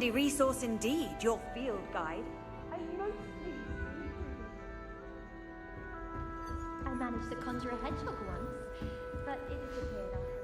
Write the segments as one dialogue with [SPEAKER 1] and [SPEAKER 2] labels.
[SPEAKER 1] handy resource indeed, your field guide.
[SPEAKER 2] I managed to conjure a hedgehog once, but it disappeared after.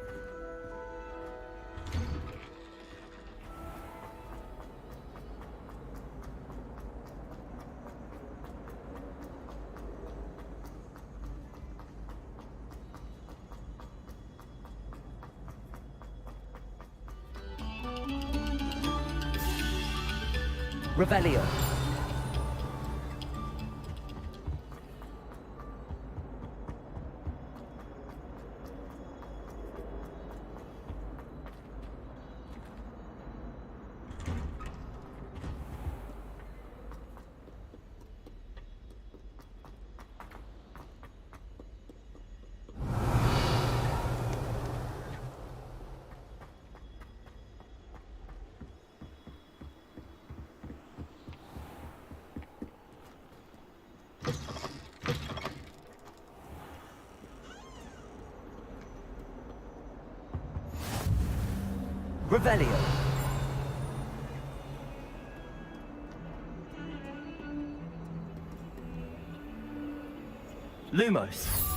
[SPEAKER 3] Revelio. Revelio. Lumos.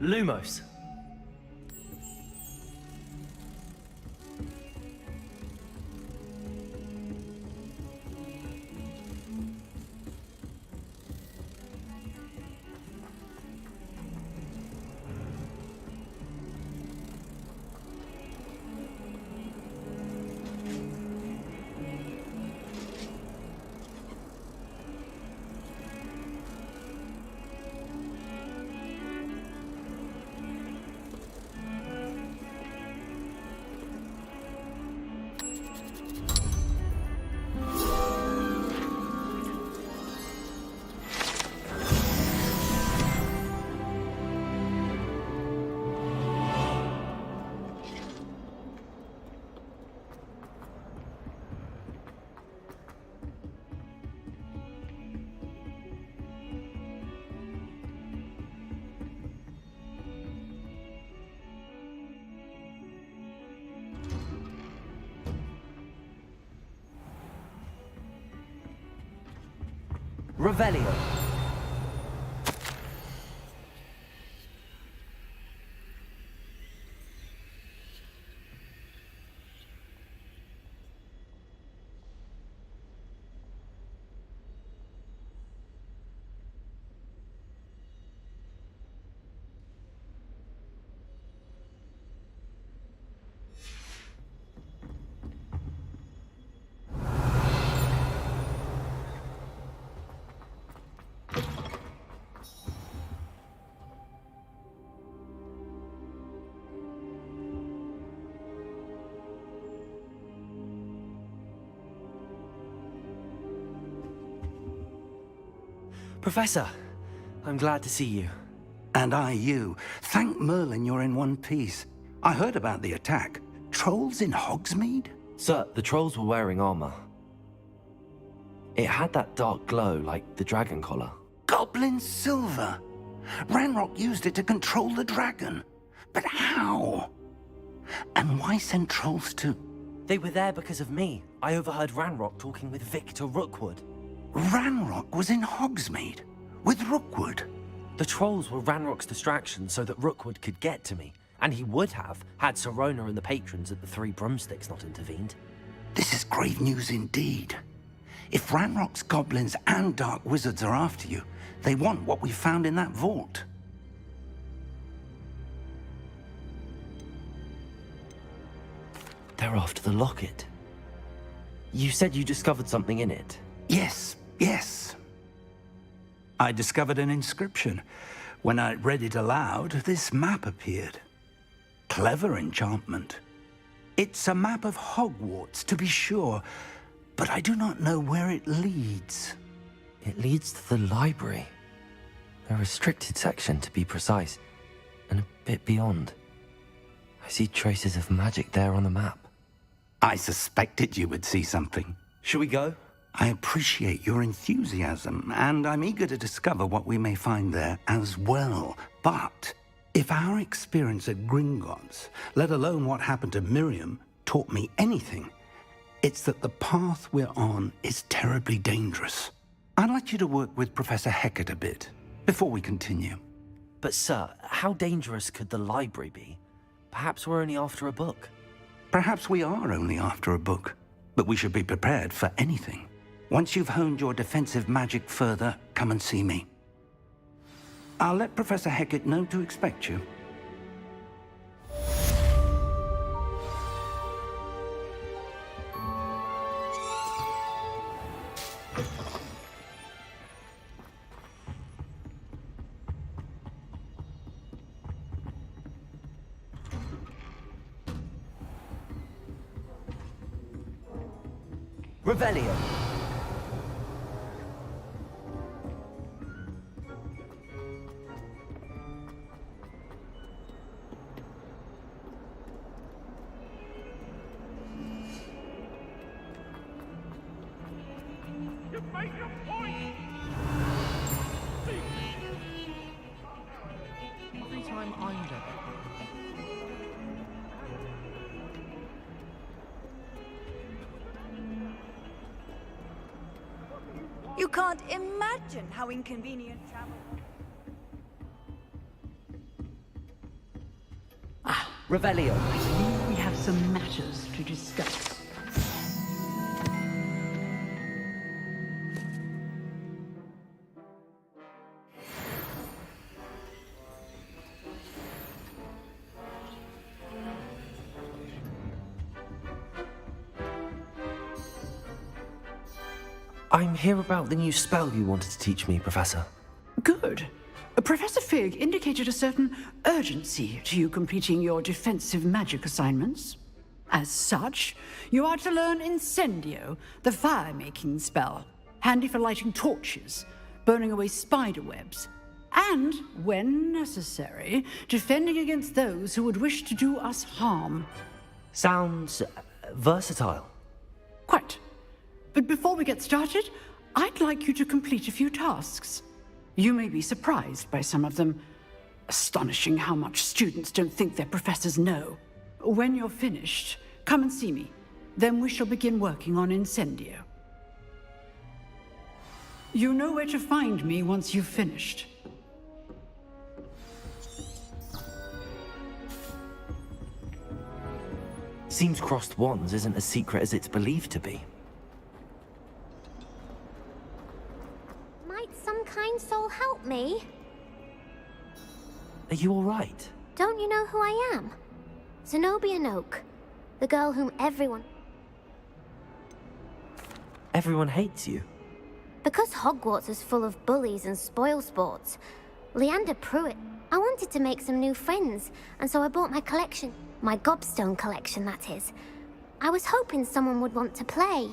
[SPEAKER 3] Lumos. Revelio. Professor, I'm glad to see you.
[SPEAKER 4] And I you. Thank Merlin you're in one piece. I heard about the attack. Trolls in Hogsmeade?
[SPEAKER 3] Sir, the trolls were wearing armor. It had that dark glow like the dragon collar.
[SPEAKER 4] Goblin silver! Ranrock used it to control the dragon. But how? And why send trolls to...
[SPEAKER 3] They were there because of me. I overheard Ranrock talking with Victor Rookwood.
[SPEAKER 4] Ranrock was in Hogsmeade with Rookwood.
[SPEAKER 3] The trolls were Ranrock's distraction so that Rookwood could get to me. And he would have, had Serona and the patrons at the Three Broomsticks not intervened.
[SPEAKER 4] This is grave news indeed. If Ranrock's goblins and dark wizards are after you, they want what we found in that vault.
[SPEAKER 3] They're after the locket. You said you discovered something in it.
[SPEAKER 4] Yes, yes. I discovered an inscription. When I read it aloud, this map appeared. Clever enchantment. It's a map of Hogwarts, to be sure, but I do not know where it leads.
[SPEAKER 3] It leads to the library. A restricted section, to be precise, and a bit beyond. I see traces of magic there on the map.
[SPEAKER 4] I suspected you would see something.
[SPEAKER 3] Shall we go?
[SPEAKER 4] I appreciate your enthusiasm, and I'm eager to discover what we may find there as well. But if our experience at Gringotts, let alone what happened to Miriam, taught me anything, it's that the path we're on is terribly dangerous. I'd like you to work with Professor Hecat a bit before we continue.
[SPEAKER 3] But sir, how dangerous could the library be? Perhaps we're only after a book.
[SPEAKER 4] Perhaps we are only after a book, but we should be prepared for anything. Once you've honed your defensive magic further, come and see me. I'll let Professor Hecat know to expect you.
[SPEAKER 3] Revelio.
[SPEAKER 5] Every time I'm dead.
[SPEAKER 1] You can't imagine how inconvenient travel.
[SPEAKER 3] Revelio.
[SPEAKER 6] I believe we have some matters to discuss.
[SPEAKER 3] I'm here about the new spell you wanted to teach me, Professor.
[SPEAKER 6] Good. Professor Fig indicated a certain urgency to you completing your defensive magic assignments. As such, you are to learn Incendio, the fire-making spell, handy for lighting torches, burning away spider webs, and, when necessary, defending against those who would wish to do us harm.
[SPEAKER 3] Sounds versatile.
[SPEAKER 6] Quite. But before we get started, I'd like you to complete a few tasks. You may be surprised by some of them. Astonishing how much students don't think their professors know. When you're finished, come and see me. Then we shall begin working on Incendio. You know where to find me once you've finished.
[SPEAKER 3] Seems crossed wands isn't as secret as it's believed to be.
[SPEAKER 2] Might some kind soul help me?
[SPEAKER 3] Are you all right?
[SPEAKER 2] Don't you know who I am? Zenobia Noak, the girl whom everyone...
[SPEAKER 3] Everyone hates you.
[SPEAKER 2] Because Hogwarts is full of bullies and spoilsports, Leander Pruitt, I wanted to make some new friends, and so I bought my collection. My gobstone collection, that is. I was hoping someone would want to play.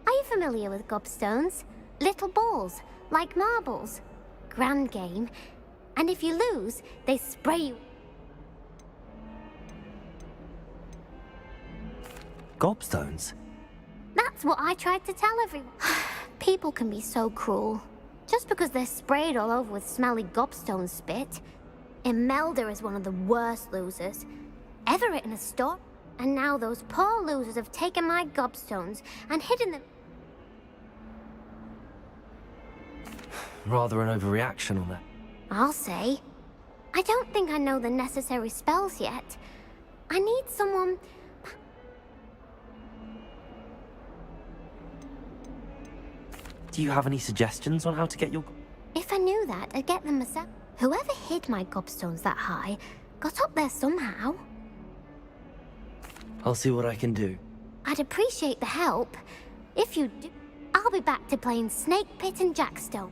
[SPEAKER 2] Are you familiar with gobstones? Little balls, like marbles. Grand game. And if you lose, they spray you.
[SPEAKER 3] Gobstones?
[SPEAKER 2] That's what I tried to tell everyone. People can be so cruel. Just because they're sprayed all over with smelly gobstone spit. Imelda is one of the worst losers. Ever written a story? And now those poor losers have taken my gobstones and hidden them.
[SPEAKER 3] Rather an overreaction on that.
[SPEAKER 2] I'll say. I don't think I know the necessary spells yet. I need someone...
[SPEAKER 3] Do you have any suggestions on how to get your...
[SPEAKER 2] If I knew that, I'd get them myself. Whoever hid my gobstones that high got up there somehow.
[SPEAKER 3] I'll see what I can do.
[SPEAKER 2] I'd appreciate the help. If you do, I'll be back to playing Snake Pit and Jackstone.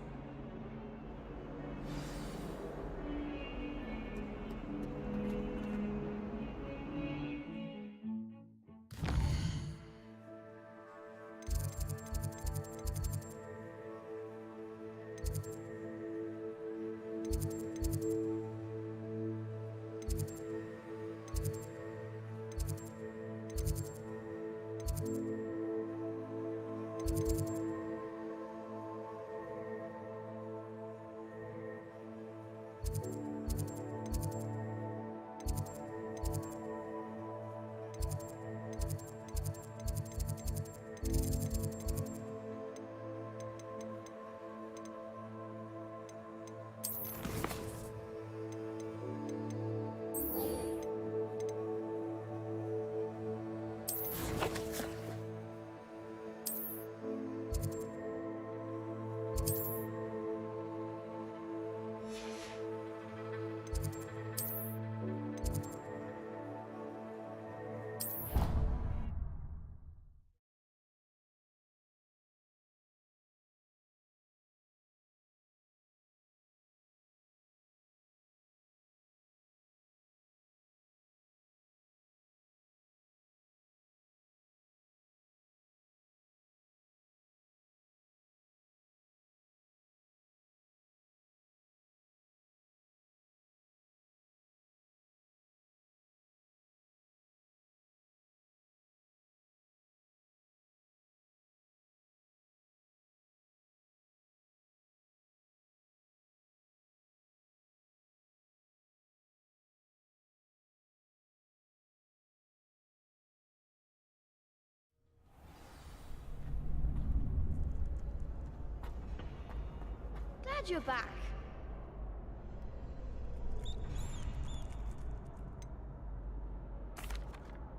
[SPEAKER 5] Glad you're back.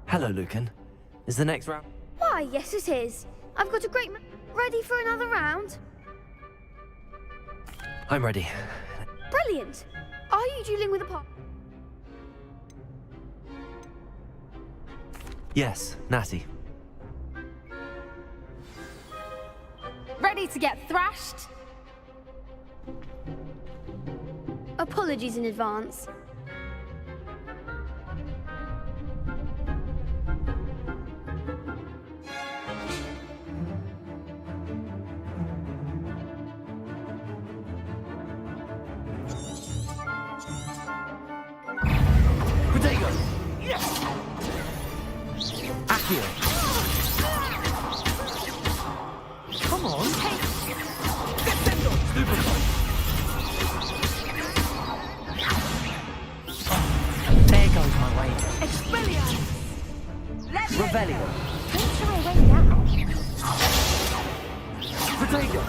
[SPEAKER 3] Hello, Lucan. Is the next round...
[SPEAKER 5] Why, yes it is. I've got a great ready for another round?
[SPEAKER 3] I'm ready.
[SPEAKER 5] Brilliant. Are you dealing with a pop?
[SPEAKER 3] Yes, Natty.
[SPEAKER 5] Ready to get thrashed? Apologies in advance.
[SPEAKER 3] Potato! Yes! Akio! Come on! Hey! Nintendo! Stupid one! There goes my way.
[SPEAKER 1] Expelliarmus!
[SPEAKER 3] Revelio!
[SPEAKER 2] Don't shy away now.
[SPEAKER 3] Potato!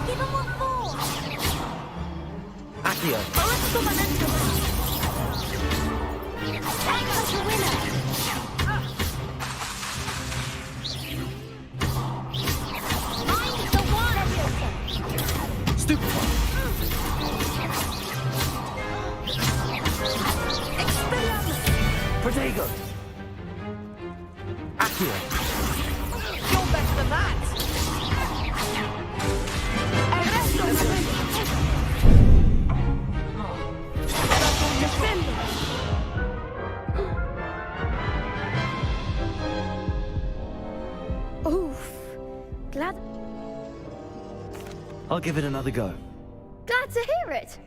[SPEAKER 2] Give him what for?
[SPEAKER 3] Akio!
[SPEAKER 2] Take us a winner. I'm the one.
[SPEAKER 3] Stupid one! Potato! Akio!
[SPEAKER 1] You're better than that!
[SPEAKER 5] Oof. Glad
[SPEAKER 3] I'll give it another go.
[SPEAKER 5] to hear it.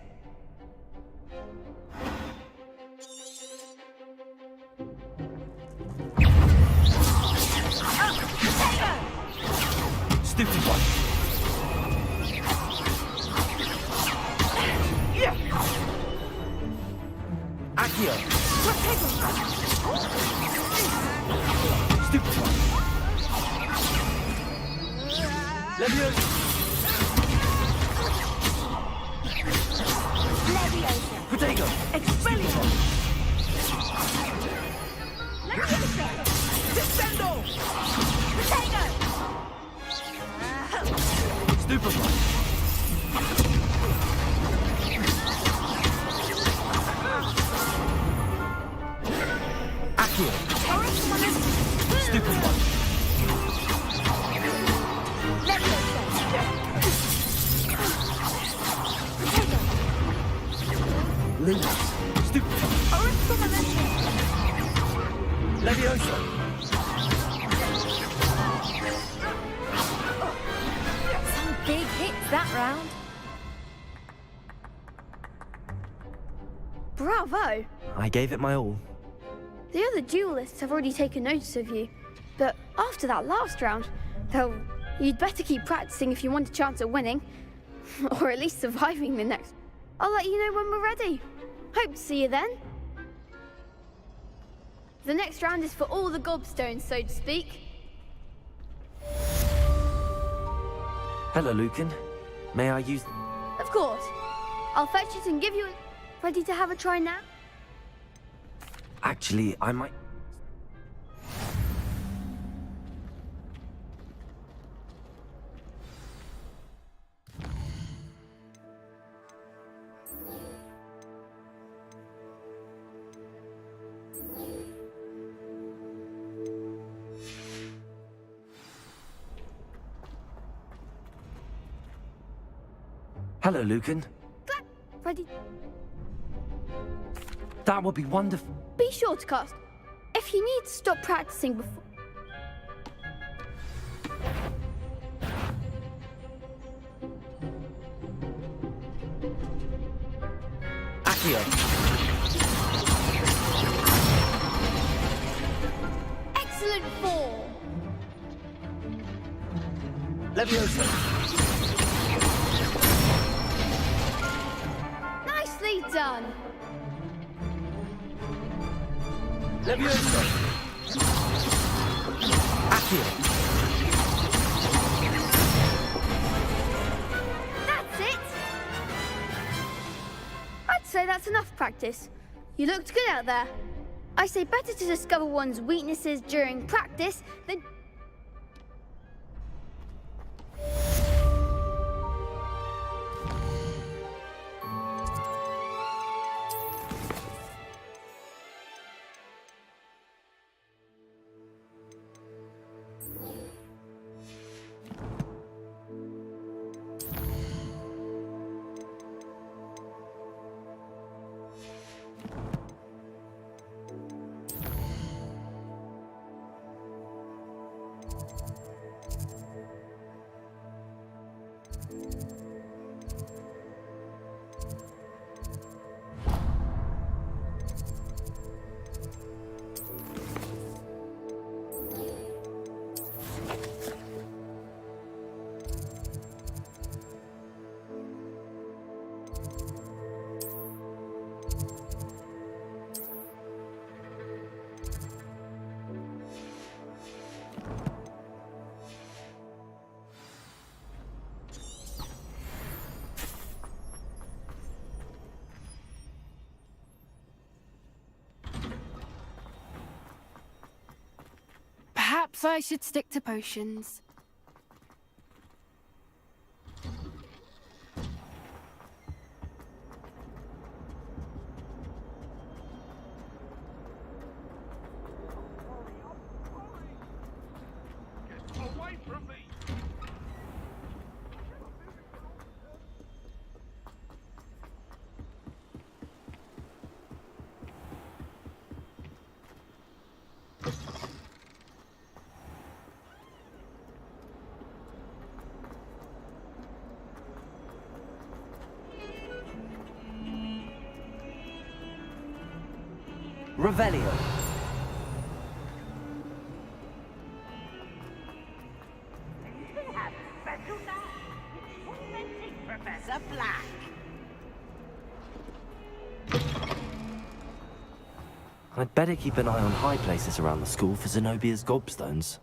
[SPEAKER 3] Stupid one! Akio! Stupid one. Leviosa.
[SPEAKER 1] Leviosa.
[SPEAKER 3] Potato.
[SPEAKER 1] Expelliarmus. Leviosa. Descendo. Potato.
[SPEAKER 3] Stupid one. Accio. Stupid one.
[SPEAKER 1] Leviosa.
[SPEAKER 3] Lose. Stupid one. Leviosa.
[SPEAKER 5] Some big hits that round. Bravo!
[SPEAKER 3] I gave it my all.
[SPEAKER 5] The other duelists have already taken notice of you, but after that last round, though, you'd better keep practicing if you want a chance at winning, or at least surviving the next. I'll let you know when we're ready. Hope to see you then. The next round is for all the gobstones, so to speak.
[SPEAKER 3] Hello, Lucan. May I use...
[SPEAKER 5] Of course. I'll fetch it and give you a... Ready to have a try now?
[SPEAKER 3] Actually, I might... Hello, Lucan.
[SPEAKER 5] Ready?
[SPEAKER 3] That would be wonderful.
[SPEAKER 5] Be sure to cast. If you need to stop practicing before...
[SPEAKER 3] Accio.
[SPEAKER 5] Excellent form!
[SPEAKER 3] Leviosa.
[SPEAKER 5] Nicely done!
[SPEAKER 3] Leviosa. Accio.
[SPEAKER 5] That's it! I'd say that's enough practice. You looked good out there. I say better to discover one's weaknesses during practice than...
[SPEAKER 7] Perhaps I should stick to potions.
[SPEAKER 8] Away from me!
[SPEAKER 3] Revelio.
[SPEAKER 1] Professor Black.
[SPEAKER 3] I'd better keep an eye on high places around the school for Zenobia's gobstones.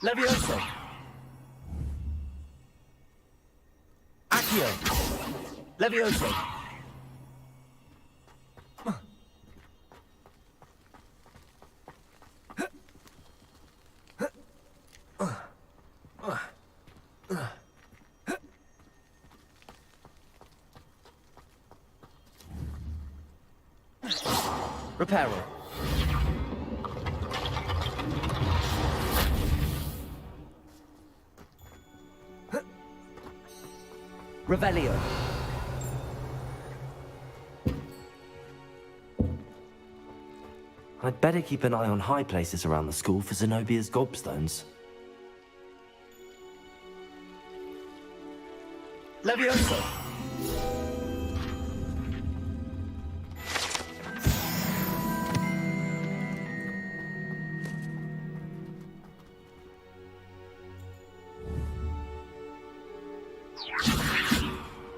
[SPEAKER 8] Levioso! Accio! Levioso! Reparo. Revelio.
[SPEAKER 3] I'd better keep an eye on high places around the school for Zenobia's gobstones.
[SPEAKER 8] Levioso!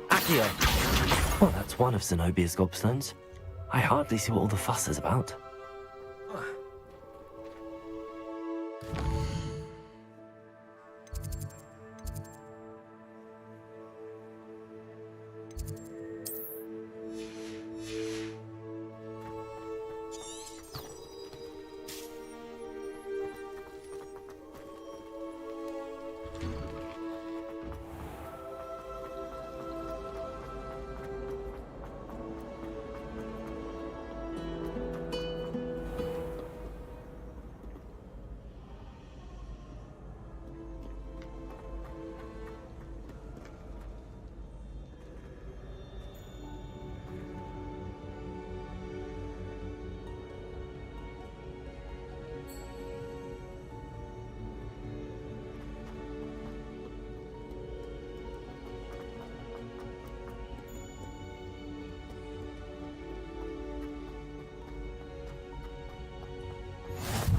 [SPEAKER 3] Accio! Well, that's one of Zenobia's gobstones. I hardly see what all the fuss is about.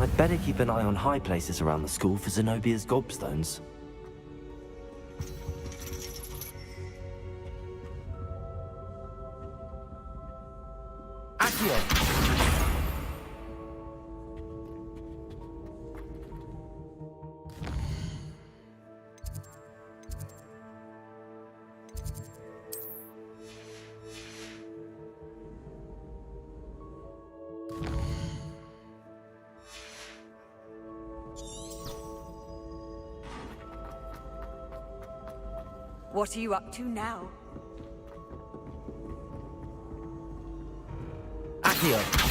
[SPEAKER 3] I'd better keep an eye on high places around the school for Zenobia's gobstones.
[SPEAKER 8] Accio!
[SPEAKER 1] What are you up to now?
[SPEAKER 8] Accio!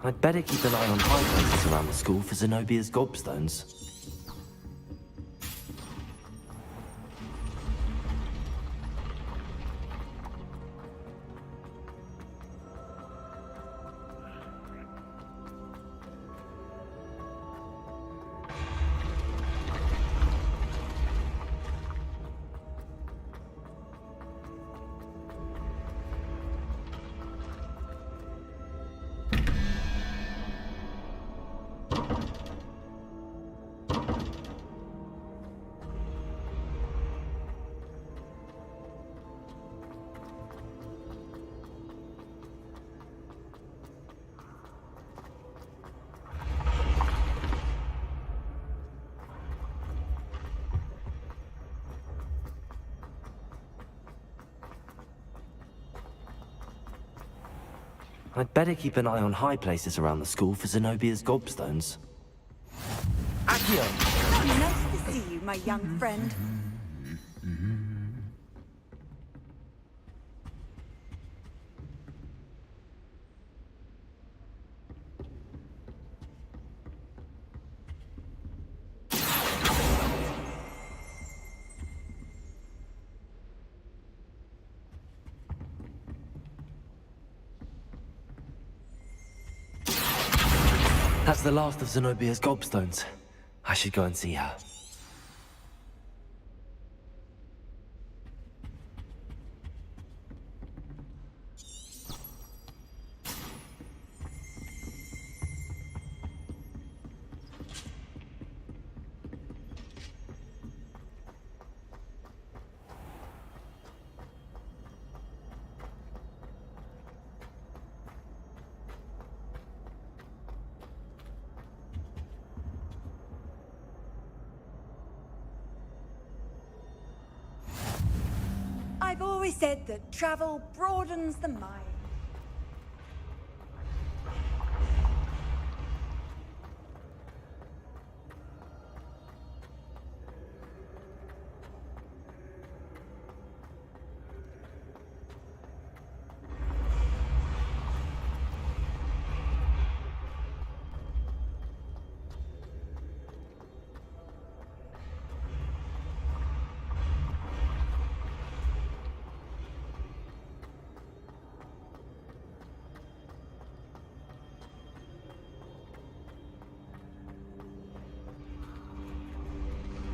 [SPEAKER 3] I'd better keep an eye on high places around the school for Zenobia's gobstones. I'd better keep an eye on high places around the school for Zenobia's gobstones. Accio!
[SPEAKER 1] Nice to see you, my young friend.
[SPEAKER 3] That's the last of Zenobia's gobstones. I should go and see her.
[SPEAKER 1] I've always said that travel broadens the mind.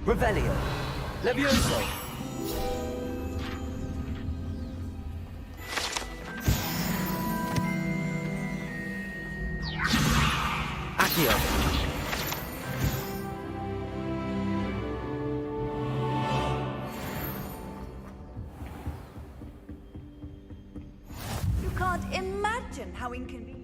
[SPEAKER 8] Revelio. Levioso. Accio.
[SPEAKER 1] You can't imagine how inconvenient.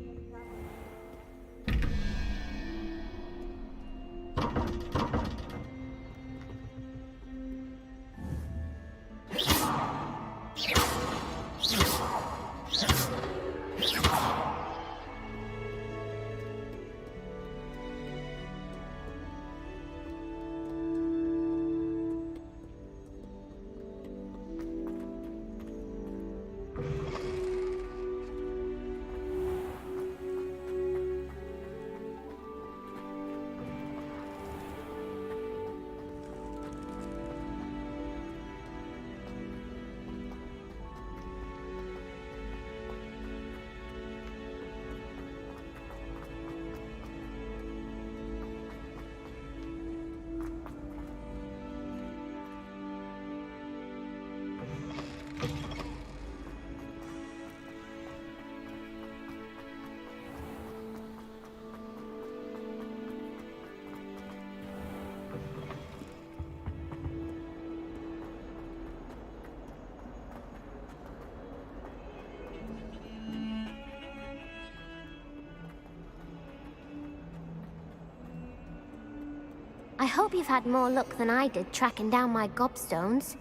[SPEAKER 2] I hope you've had more luck than I did tracking down my gobstones.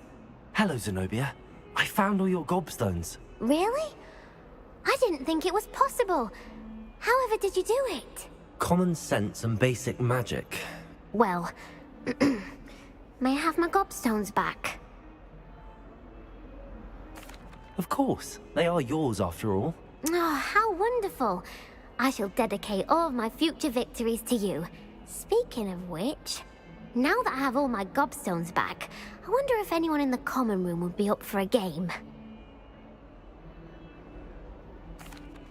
[SPEAKER 3] Hello, Zenobia. I found all your gobstones.
[SPEAKER 2] Really? I didn't think it was possible. However did you do it?
[SPEAKER 3] Common sense and basic magic.
[SPEAKER 2] Well, may I have my gobstones back?
[SPEAKER 3] Of course. They are yours after all.
[SPEAKER 2] Oh, how wonderful. I shall dedicate all of my future victories to you. Speaking of which, now that I have all my gobstones back, I wonder if anyone in the common room would be up for a game.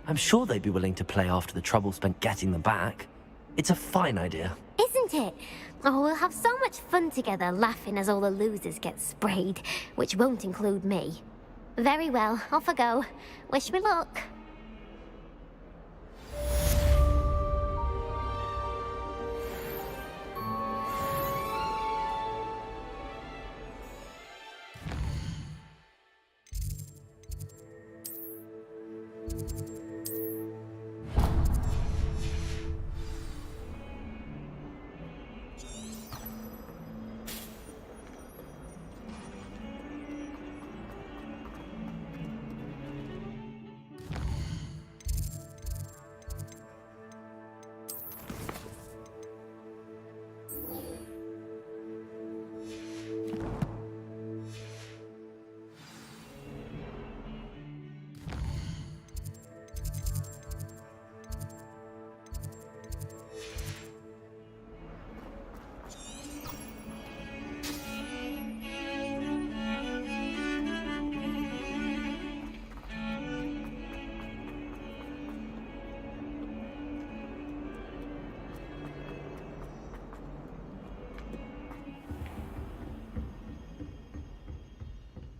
[SPEAKER 3] I'm sure they'd be willing to play after the trouble spent getting them back. It's a fine idea.
[SPEAKER 2] Isn't it? Oh, we'll have so much fun together laughing as all the losers get sprayed, which won't include me. Very well, off I go. Wish me luck.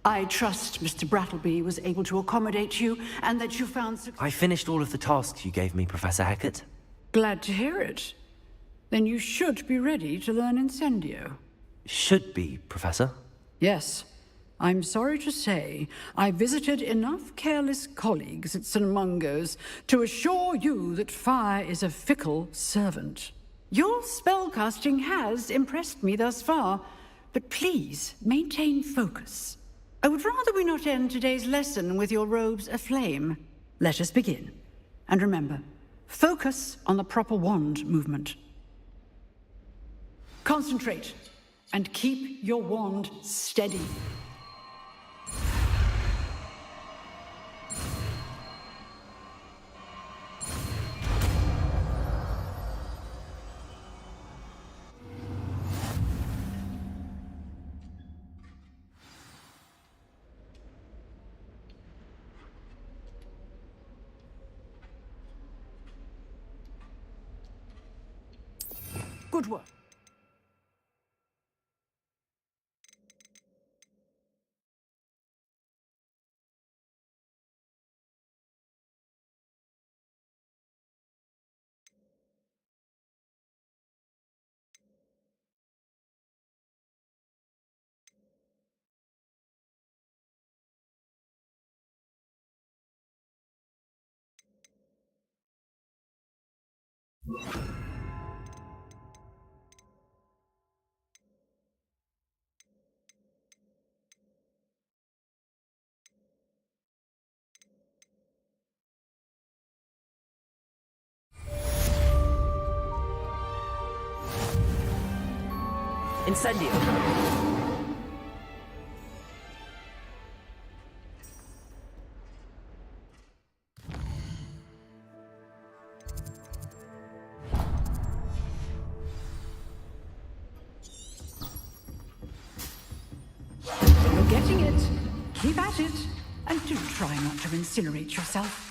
[SPEAKER 6] I trust Mr. Brattleby was able to accommodate you and that you found success.
[SPEAKER 3] I finished all of the tasks you gave me, Professor Hecat.
[SPEAKER 6] Glad to hear it. Then you should be ready to learn Incendio.
[SPEAKER 3] Should be, Professor.
[SPEAKER 6] Yes. I'm sorry to say, I visited enough careless colleagues at St. Mungo's to assure you that fire is a fickle servant. Your spellcasting has impressed me thus far, but please maintain focus. I would rather we not end today's lesson with your robes aflame. Let us begin. And remember, focus on the proper wand movement. Concentrate, and keep your wand steady. Good work.
[SPEAKER 8] Incendio.
[SPEAKER 6] You're getting it. Keep at it. And do try not to incinerate yourself.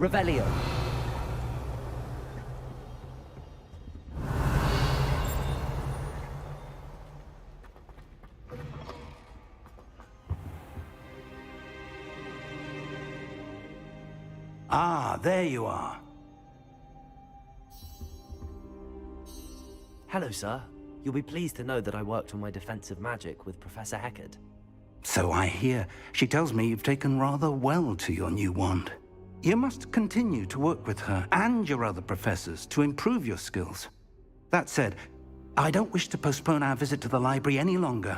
[SPEAKER 8] Revelio.
[SPEAKER 4] Ah, there you are.
[SPEAKER 3] Hello, sir. You'll be pleased to know that I worked on my defensive magic with Professor Hecat.
[SPEAKER 4] So I hear. She tells me you've taken rather well to your new wand. You must continue to work with her and your other professors to improve your skills. That said, I don't wish to postpone our visit to the library any longer.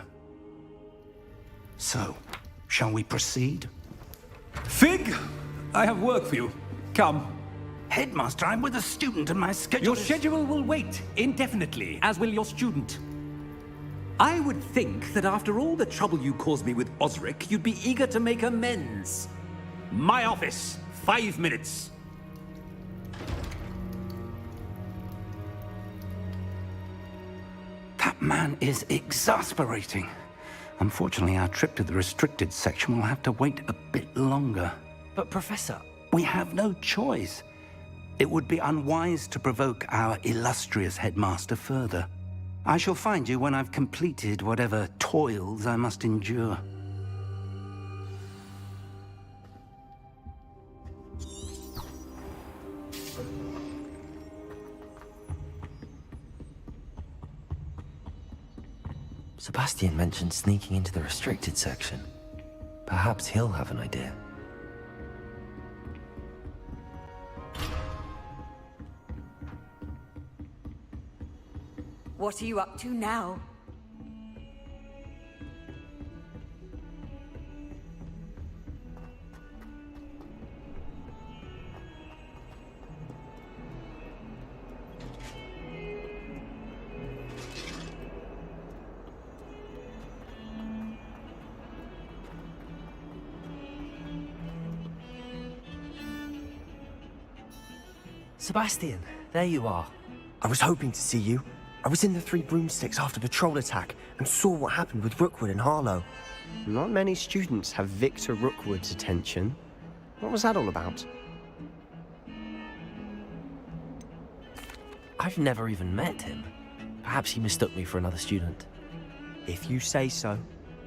[SPEAKER 4] So, shall we proceed?
[SPEAKER 9] Fig, I have work for you. Come.
[SPEAKER 4] Headmaster, I'm with a student and my schedule
[SPEAKER 9] Your schedule will wait indefinitely, as will your student. I would think that after all the trouble you caused me with Osric, you'd be eager to make amends. My office. 5 minutes.
[SPEAKER 4] That man is exasperating. Unfortunately, our trip to the restricted section will have to wait a bit longer.
[SPEAKER 3] But, Professor...
[SPEAKER 4] We have no choice. It would be unwise to provoke our illustrious headmaster further. I shall find you when I've completed whatever toils I must endure.
[SPEAKER 3] Sebastian mentioned sneaking into the restricted section. Perhaps he'll have an idea.
[SPEAKER 1] What are you up to now?
[SPEAKER 10] Sebastian, there you are. I was hoping to see you. I was in the Three Broomsticks after the troll attack and saw what happened with Rookwood and Harlow.
[SPEAKER 11] Not many students have Victor Rookwood's attention. What was that all about?
[SPEAKER 3] I've never even met him. Perhaps he mistook me for another student.
[SPEAKER 11] If you say so.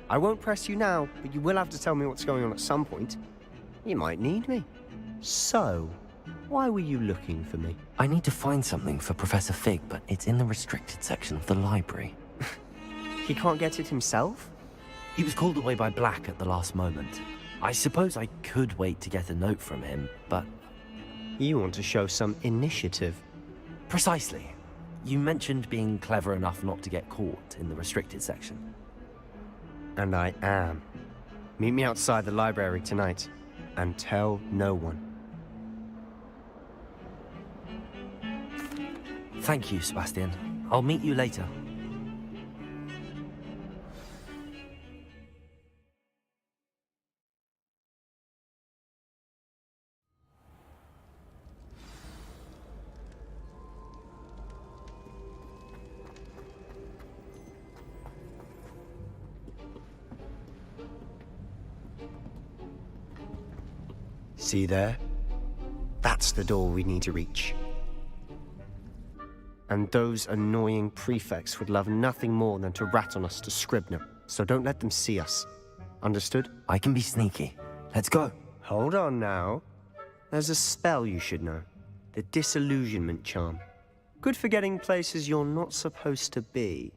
[SPEAKER 11] I won't press you now, but you will have to tell me what's going on at some point. You might need me. So, why were you looking for me?
[SPEAKER 3] I need to find something for Professor Fig, but it's in the restricted section of the library.
[SPEAKER 11] He can't get it himself?
[SPEAKER 3] He was called away by Black at the last moment. I suppose I could wait to get a note from him, but...
[SPEAKER 11] You want to show some initiative.
[SPEAKER 3] Precisely. You mentioned being clever enough not to get caught in the restricted section.
[SPEAKER 11] And I am. Meet me outside the library tonight, and tell no one.
[SPEAKER 3] Thank you, Sebastian. I'll meet you later.
[SPEAKER 11] See there? That's the door we need to reach. And those annoying prefects would love nothing more than to rat on us to Scribner, so don't let them see us. Understood?
[SPEAKER 3] I can be sneaky. Let's go.
[SPEAKER 11] Hold on now. There's a spell you should know. The Disillusionment Charm. Good for getting places you're not supposed to be.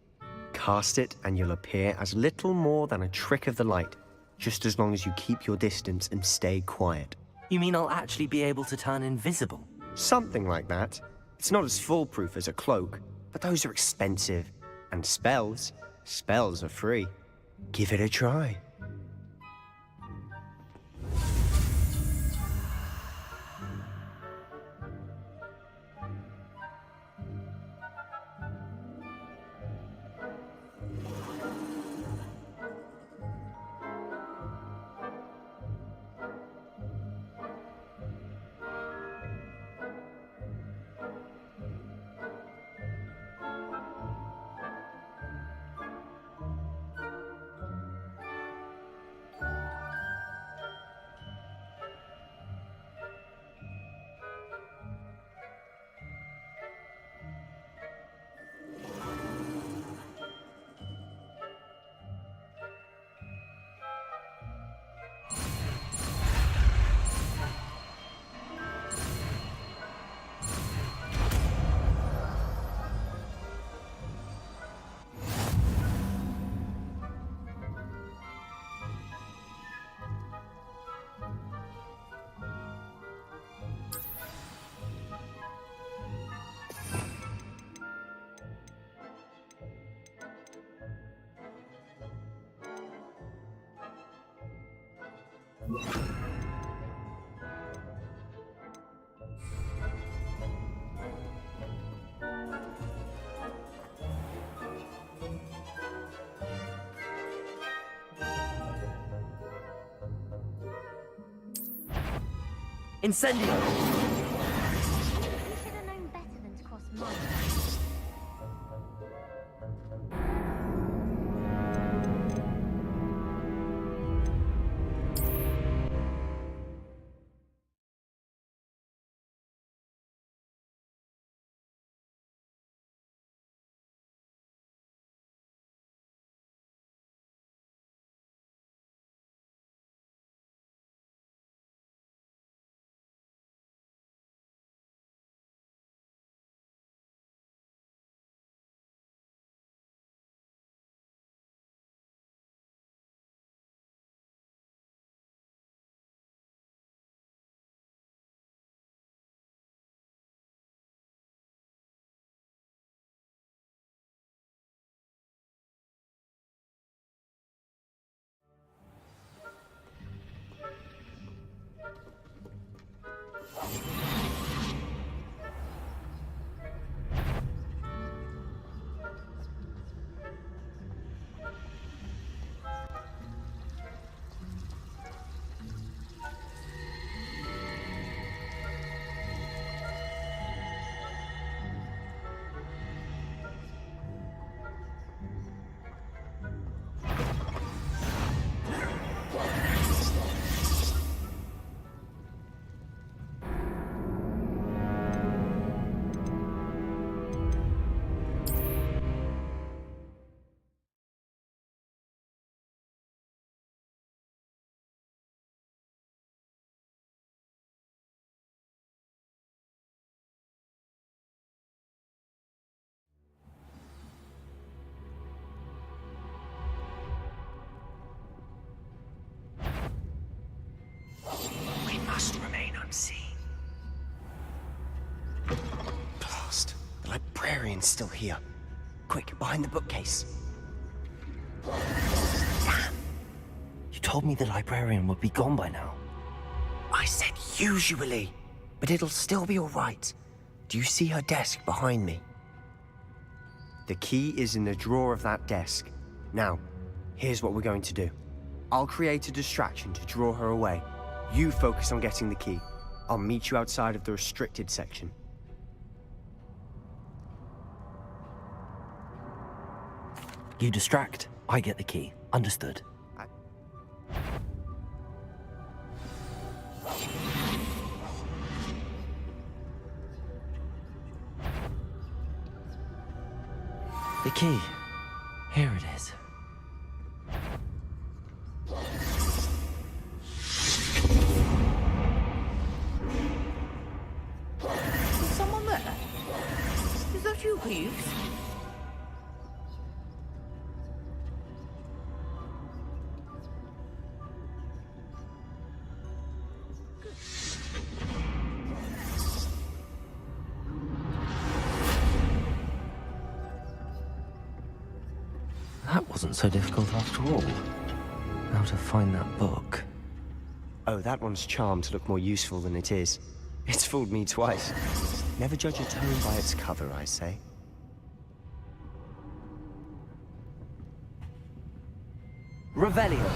[SPEAKER 11] Cast it and you'll appear as little more than a trick of the light, just as long as you keep your distance and stay quiet.
[SPEAKER 3] You mean I'll actually be able to turn invisible?
[SPEAKER 11] Something like that. It's not as foolproof as a cloak, but those are expensive. And spells are free. Give it a try.
[SPEAKER 3] Incendio!
[SPEAKER 10] librarian's still here. Quick, behind the bookcase. Damn.
[SPEAKER 3] You told me the librarian would be gone by now.
[SPEAKER 10] I said usually, but it'll still be all right. Do you see her desk behind me? The key is in the drawer of that desk. Now, here's what we're going to do. I'll create a distraction to draw her away. You focus on getting the key. I'll meet you outside of the restricted section.
[SPEAKER 3] You distract, I get the key. Understood. The key. Here it is.
[SPEAKER 12] Is someone there? Is that you, Reeves?
[SPEAKER 3] That wasn't so difficult after all. How to find that book.
[SPEAKER 11] Oh, that one's charmed to look more useful than it is. It's fooled me twice. Never judge a tome by its cover, I say.
[SPEAKER 8] Revelio.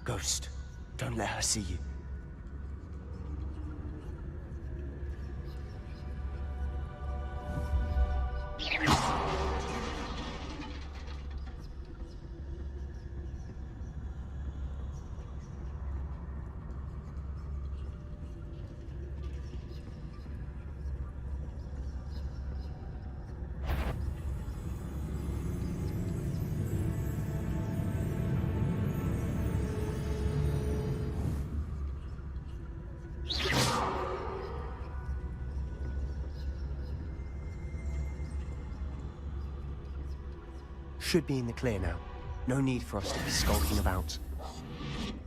[SPEAKER 10] Ghost, don't let her see you. Should be in the clear now. No need for us to be skulking about.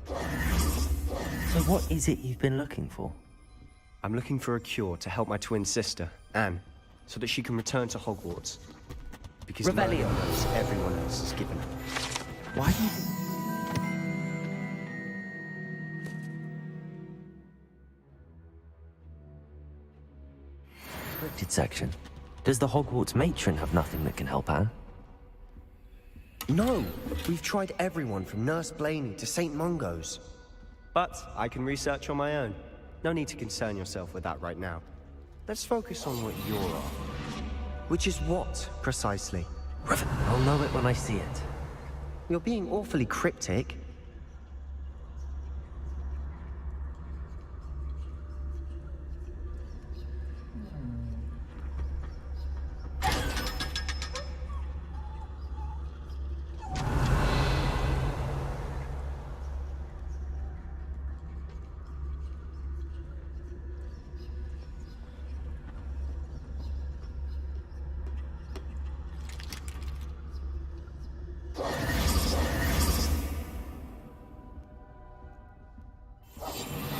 [SPEAKER 3] So what is it you've been looking for?
[SPEAKER 11] I'm looking for a cure to help my twin sister, Anne, so that she can return to Hogwarts. Because
[SPEAKER 8] Revelio
[SPEAKER 11] knows everyone else is given her.
[SPEAKER 3] Why do you think... Restricted section. Does the Hogwarts matron have nothing that can help Anne?
[SPEAKER 10] No! We've tried everyone from Nurse Blaney to St. Mungo's.
[SPEAKER 11] But I can research on my own. No need to concern yourself with that right now. Let's focus on what you're after.
[SPEAKER 10] Which is what, precisely?
[SPEAKER 3] I'll know it when I see it.
[SPEAKER 10] You're being awfully cryptic.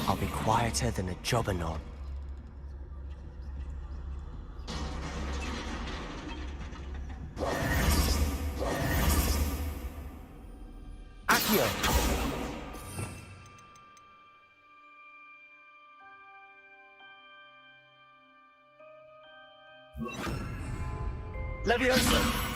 [SPEAKER 10] I'll be quieter than a jobberknoll. Accio!
[SPEAKER 8] Leviosa.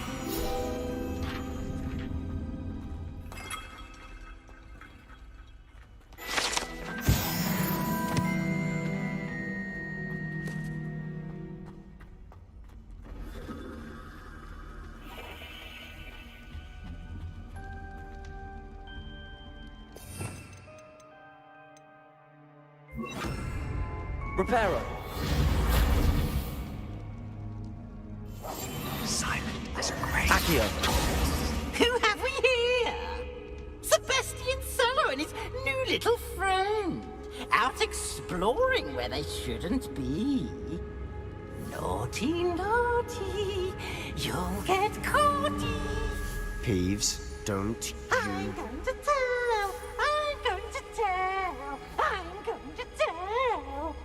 [SPEAKER 8] Reparo.
[SPEAKER 3] Accio.
[SPEAKER 13] Who have we here? Sebastian Solo and his new little friend. Out exploring where they shouldn't be. Naughty, naughty, you'll get caughty.
[SPEAKER 11] Peeves, don't you...
[SPEAKER 13] I'm going to tell, I'm going to tell, I'm going to tell.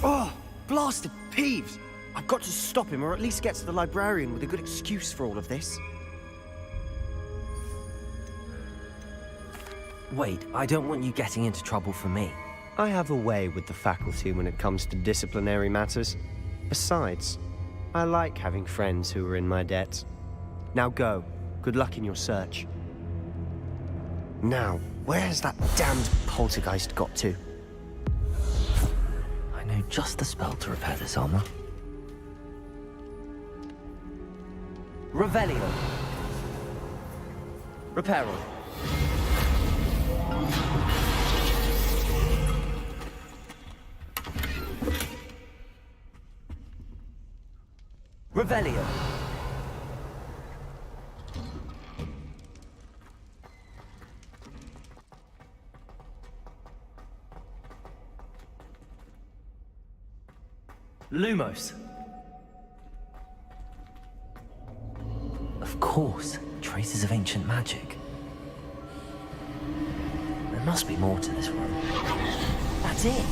[SPEAKER 11] Oh, blasted Peeves! I've got to stop him, or at least get to the librarian with a good excuse for all of this.
[SPEAKER 3] Wait, I don't want you getting into trouble for me.
[SPEAKER 11] I have a way with the faculty when it comes to disciplinary matters. Besides, I like having friends who are in my debt. Now go. Good luck in your search. Now, where has that damned poltergeist got to?
[SPEAKER 3] I know just the spell to repair this armor.
[SPEAKER 8] Revelio. Reparo. Revelio.
[SPEAKER 3] Lumos. Of course, traces of ancient magic. There must be more to this room. That's it.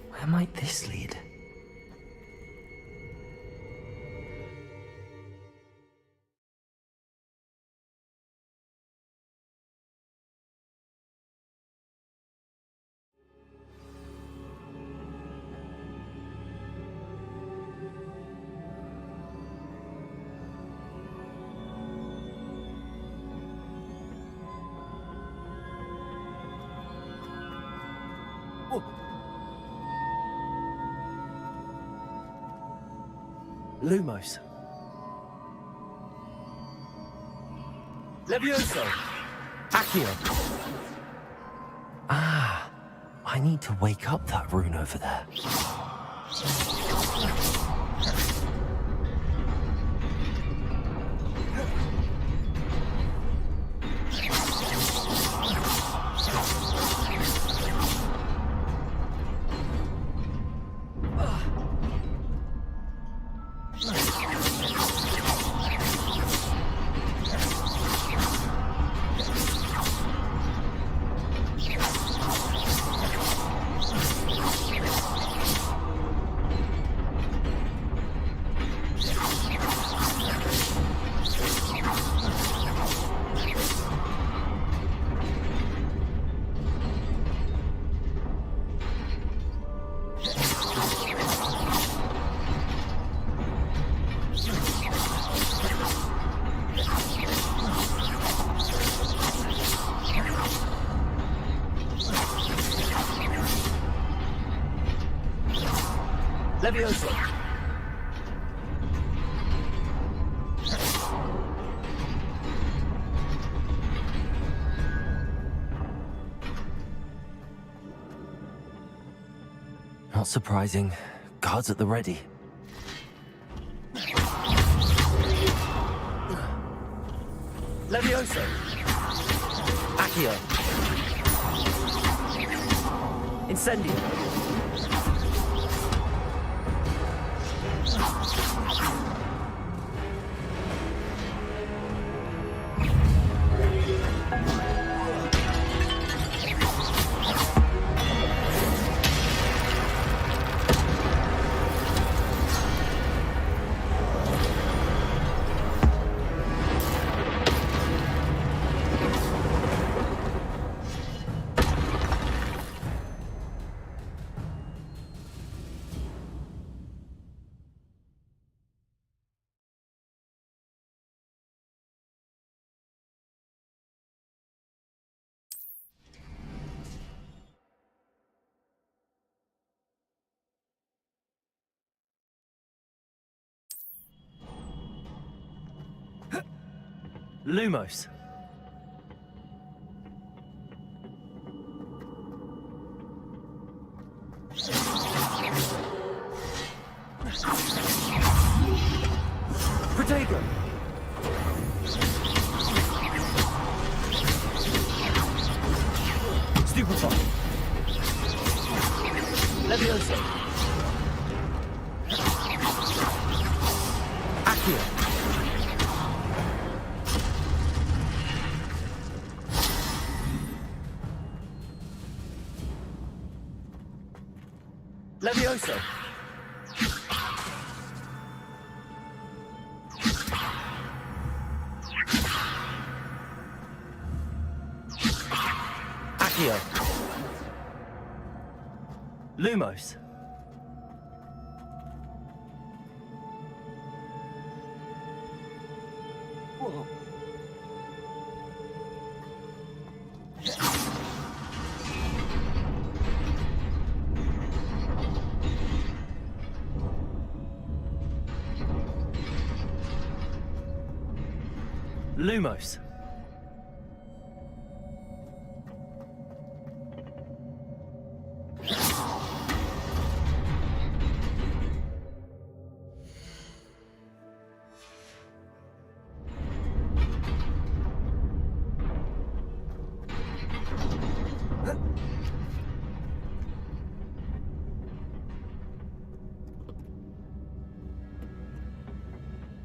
[SPEAKER 3] Where might this lead? Lumos.
[SPEAKER 8] Levioso.
[SPEAKER 3] Accio. Ah, I need to wake up that rune over there.
[SPEAKER 8] Levioso.
[SPEAKER 3] Not surprising. Guards at the ready.
[SPEAKER 8] Levioso.
[SPEAKER 3] Accio.
[SPEAKER 8] Incendio.
[SPEAKER 3] Lumos.
[SPEAKER 8] Protego. Stupefy. Leviosa. Accio. Leviosa. Accio.
[SPEAKER 3] Lumos. Lumos.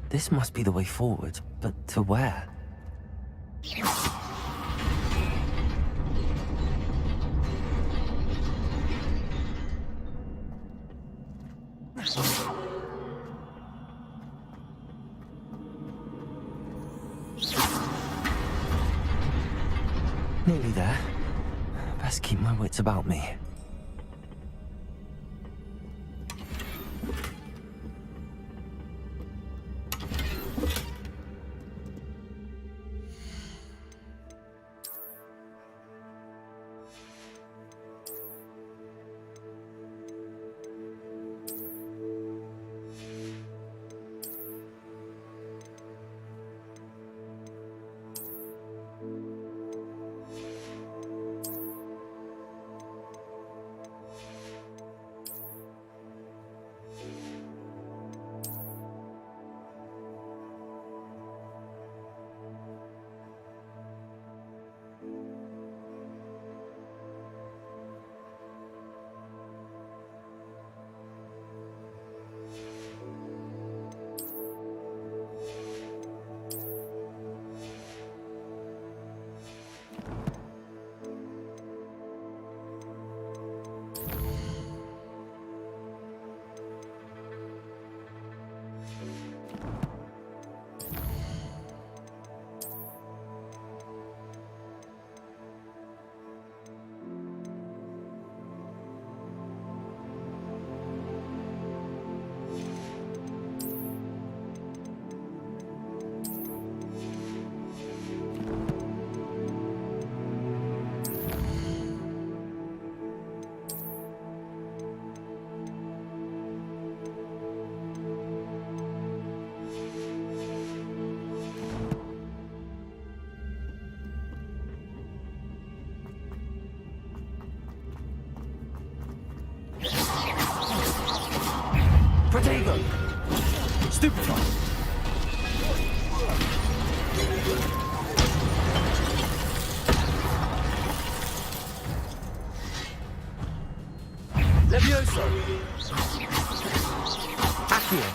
[SPEAKER 3] This must be the way forward, but to where? Nearly there. Best keep my wits about me.
[SPEAKER 8] Protego. Stupefy. Levioso. Accio.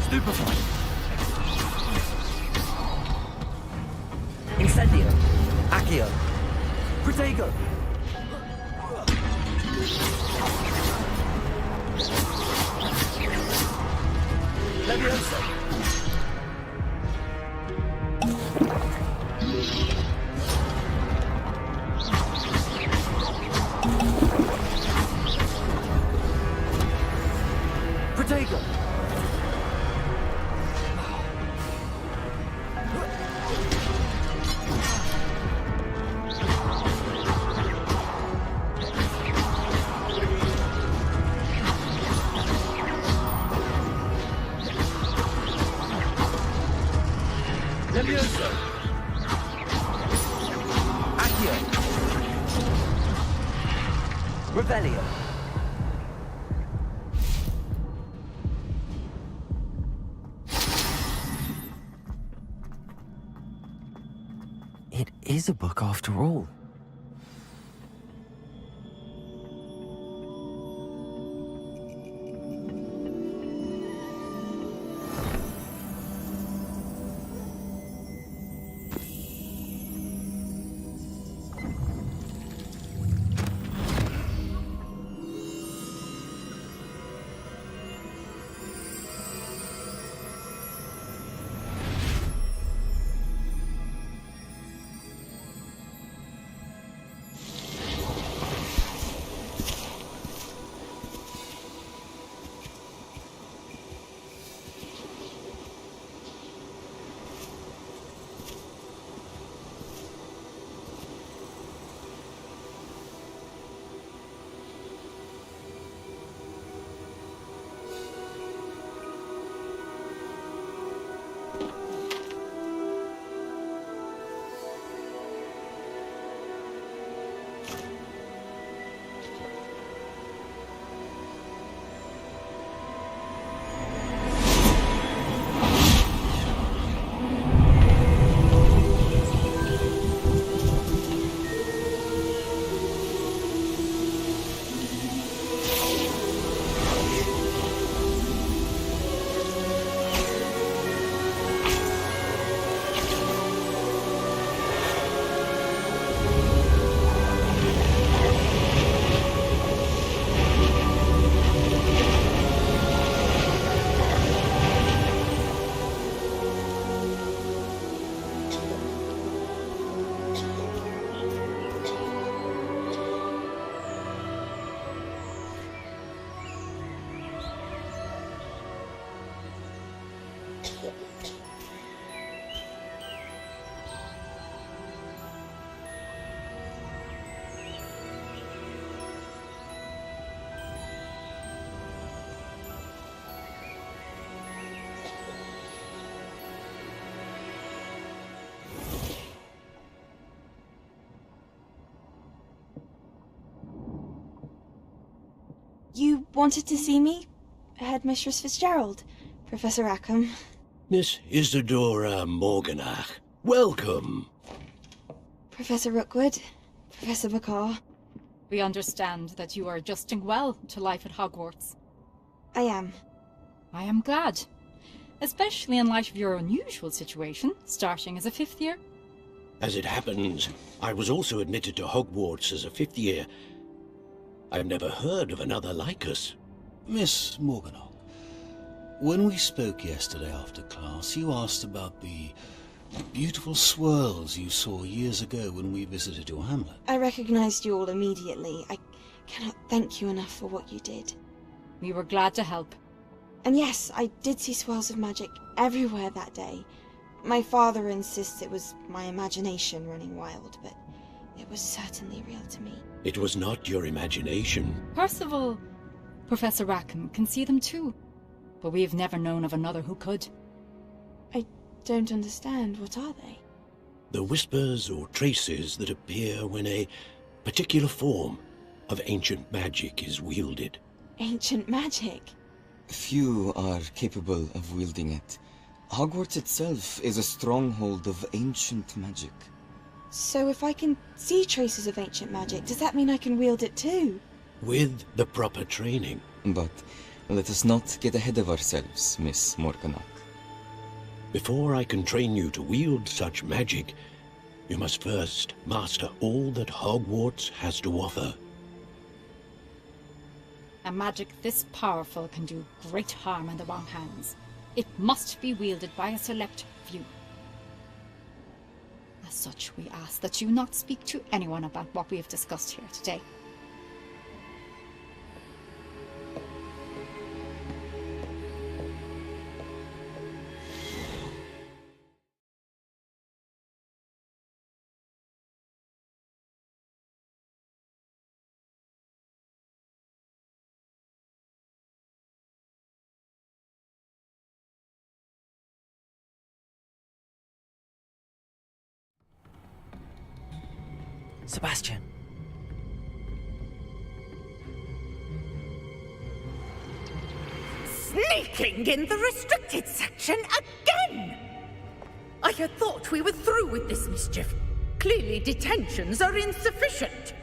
[SPEAKER 8] Stupefy. Incendio. Accio. Protego. Levioso. Protego. Levioso! Accio! Revelio!
[SPEAKER 3] It is a book after all.
[SPEAKER 14] You wanted to see me? Headmistress Fitzgerald, Professor Rackham.
[SPEAKER 15] Miss Isadora Morganach, welcome.
[SPEAKER 14] Professor Rookwood, Professor Bakar.
[SPEAKER 12] We understand that you are adjusting well to life at Hogwarts.
[SPEAKER 14] I am.
[SPEAKER 12] I am glad. Especially in light of your unusual situation, starting as a 5th year.
[SPEAKER 15] As it happens, I was also admitted to Hogwarts as a 5th year. I've never heard of another like us.
[SPEAKER 16] Miss Morganach, when we spoke yesterday after class, you asked about the beautiful swirls you saw years ago when we visited your hamlet.
[SPEAKER 14] I recognized you all immediately. I cannot thank you enough for what you did.
[SPEAKER 12] We were glad to help.
[SPEAKER 14] And yes, I did see swirls of magic everywhere that day. My father insists it was my imagination running wild, but it was certainly real to me.
[SPEAKER 15] It was not your imagination.
[SPEAKER 12] Percival, Professor Rackham can see them too, but we have never known of another who could.
[SPEAKER 14] I don't understand. What are they?
[SPEAKER 15] The whispers or traces that appear when a particular form of ancient magic is wielded.
[SPEAKER 14] Ancient magic?
[SPEAKER 17] Few are capable of wielding it. Hogwarts itself is a stronghold of ancient magic.
[SPEAKER 14] So if I can see traces of ancient magic, does that mean I can wield it too?
[SPEAKER 15] With the proper training.
[SPEAKER 17] But let us not get ahead of ourselves, Miss Morganach.
[SPEAKER 15] Before I can train you to wield such magic, you must first master all that Hogwarts has to offer.
[SPEAKER 12] A magic this powerful can do great harm in the wrong hands. It must be wielded by a select few. As such, we ask that you not speak to anyone about what we have discussed here today.
[SPEAKER 3] Sebastian.
[SPEAKER 18] Sneaking in the restricted section again! I had thought we were through with this mischief. Clearly detentions are insufficient.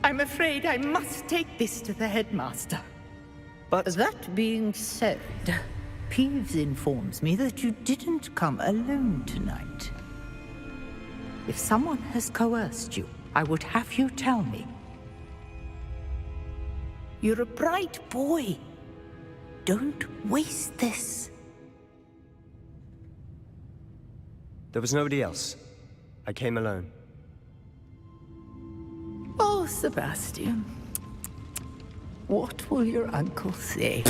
[SPEAKER 18] I'm afraid I must take this to the headmaster.
[SPEAKER 3] But
[SPEAKER 18] that being said, Peeves informs me that you didn't come alone tonight. If someone has coerced you, I would have you tell me. You're a bright boy. Don't waste this.
[SPEAKER 11] There was nobody else. I came alone.
[SPEAKER 18] Oh, Sebastian. What will your uncle say?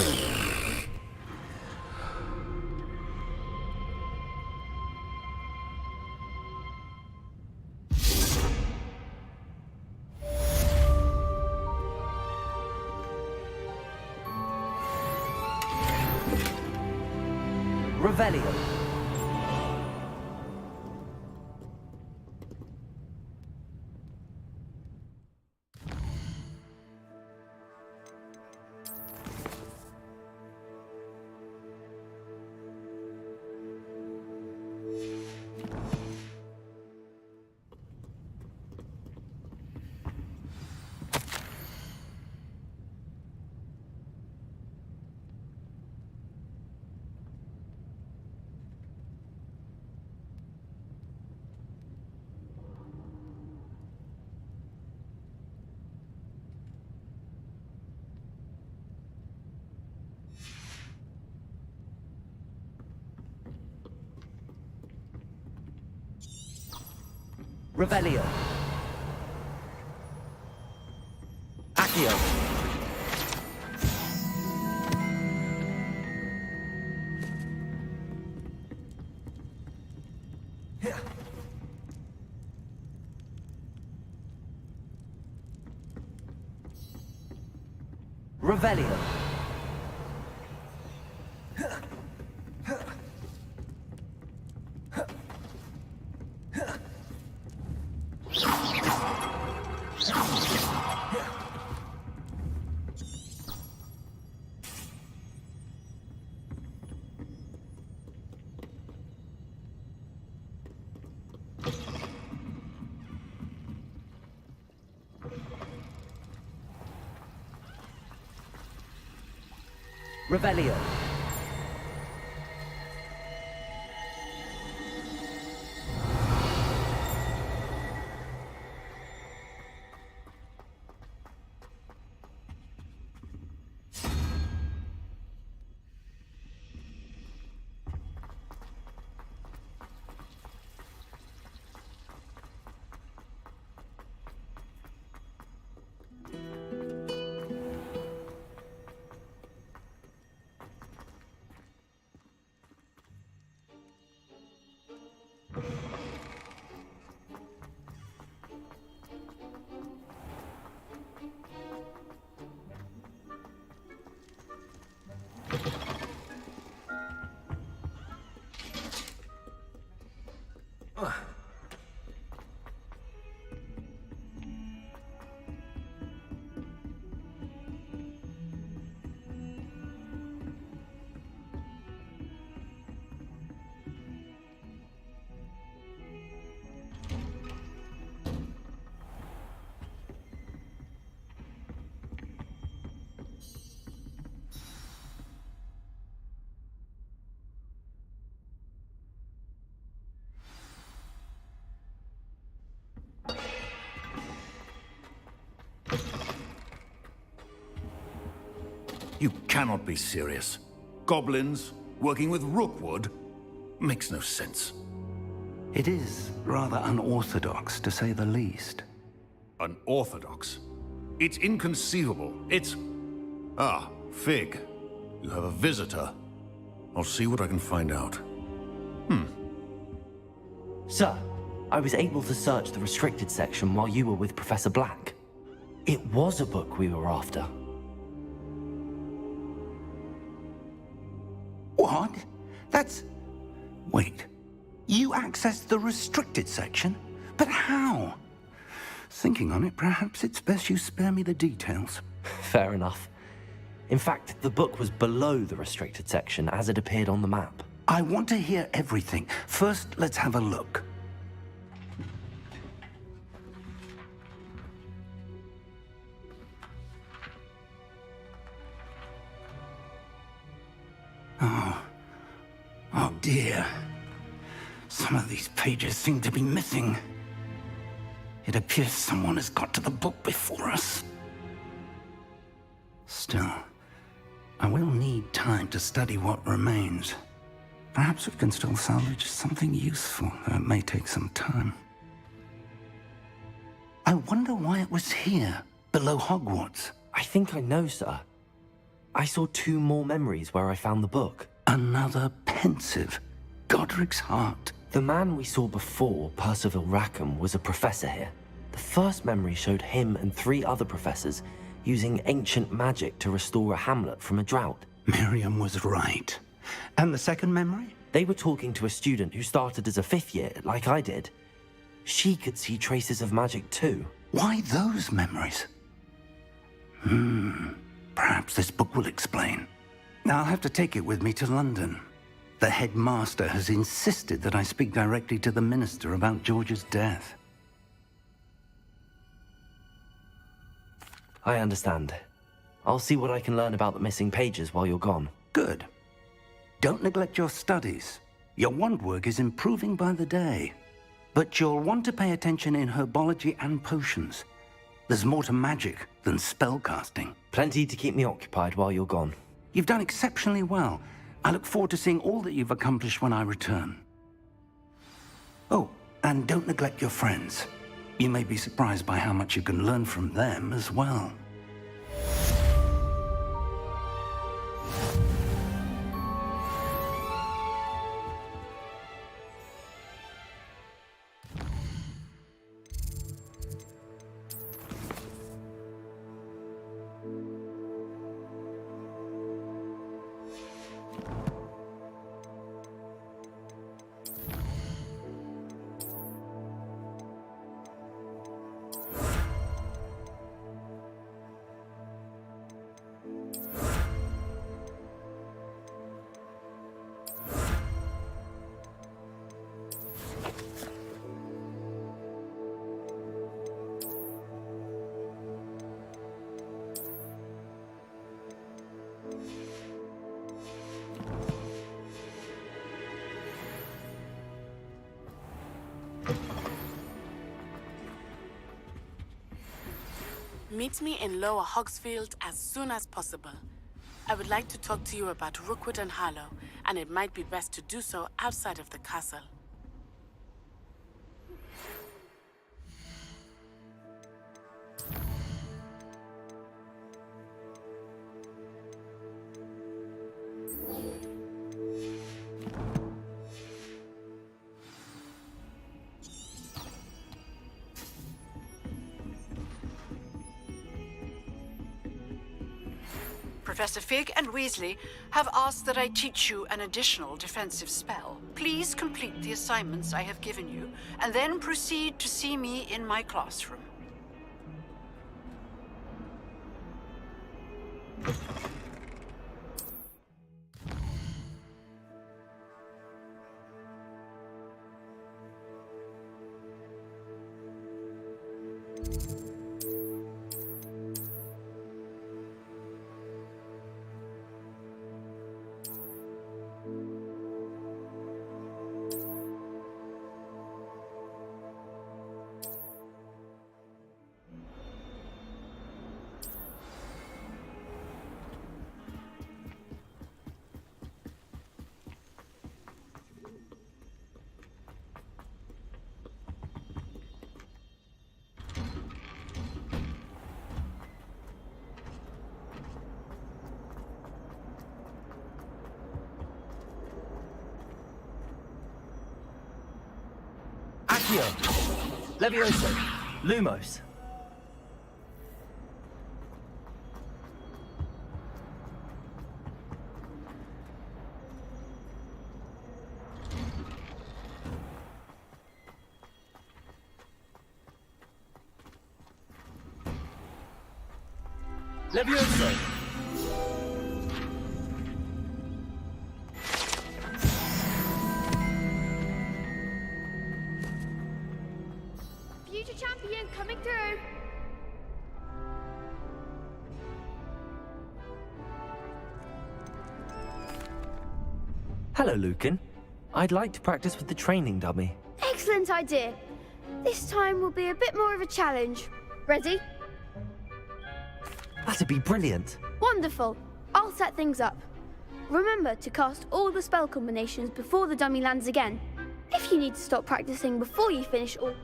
[SPEAKER 8] Revelio. Revelio. Accio. Revelio. Revelio.
[SPEAKER 19] You cannot be serious. Goblins working with Rookwood makes no sense.
[SPEAKER 4] It is rather unorthodox, to say the least.
[SPEAKER 19] Unorthodox? It's inconceivable. It's... Ah, Fig. You have a visitor. I'll see what I can find out.
[SPEAKER 3] Sir, I was able to search the restricted section while you were with Professor Black. It was a book we were after.
[SPEAKER 4] What? That's... Wait. You accessed the restricted section? But how? Thinking on it, perhaps it's best you spare me the details.
[SPEAKER 3] Fair enough. In fact, the book was below the restricted section as it appeared on the map.
[SPEAKER 4] I want to hear everything. First, let's have a look. Oh dear. Some of these pages seem to be missing. It appears someone has got to the book before us. Still, I will need time to study what remains. Perhaps we can still salvage something useful, though it may take some time. I wonder why it was here, below Hogwarts.
[SPEAKER 3] I think I know, sir. I saw 2 more memories where I found the book.
[SPEAKER 4] Another pensive. Godric's heart.
[SPEAKER 3] The man we saw before, Percival Rackham, was a professor here. The first memory showed him and 3 other professors using ancient magic to restore a hamlet from a drought.
[SPEAKER 4] Miriam was right. And the second memory?
[SPEAKER 3] They were talking to a student who started as a 5th year, like I did. She could see traces of magic too.
[SPEAKER 4] Why those memories? Perhaps this book will explain. Now I'll have to take it with me to London. The headmaster has insisted that I speak directly to the minister about George's death.
[SPEAKER 3] I understand. I'll see what I can learn about the missing pages while you're gone.
[SPEAKER 4] Good. Don't neglect your studies. Your wand work is improving by the day. But you'll want to pay attention in herbology and potions. There's more to magic than spellcasting.
[SPEAKER 3] Plenty to keep me occupied while you're gone.
[SPEAKER 4] You've done exceptionally well. I look forward to seeing all that you've accomplished when I return. Oh, and don't neglect your friends. You may be surprised by how much you can learn from them as well.
[SPEAKER 20] Meet me in Lower Hogsfield as soon as possible. I would like to talk to you about Rookwood and Harlow, and it might be best to do so outside of the castle.
[SPEAKER 6] Professor Fig and Weasley have asked that I teach you an additional defensive spell. Please complete the assignments I have given you, and then proceed to see me in my classroom.
[SPEAKER 3] Accio! Levioso! Lumos! Levioso!
[SPEAKER 5] Future champion coming through.
[SPEAKER 3] Hello, Lucan. I'd like to practice with the training dummy.
[SPEAKER 5] Excellent idea. This time will be a bit more of a challenge. Ready?
[SPEAKER 3] That'd be brilliant.
[SPEAKER 5] Wonderful. I'll set things up. Remember to cast all the spell combinations before the dummy lands again. If you need to stop practicing before you finish all...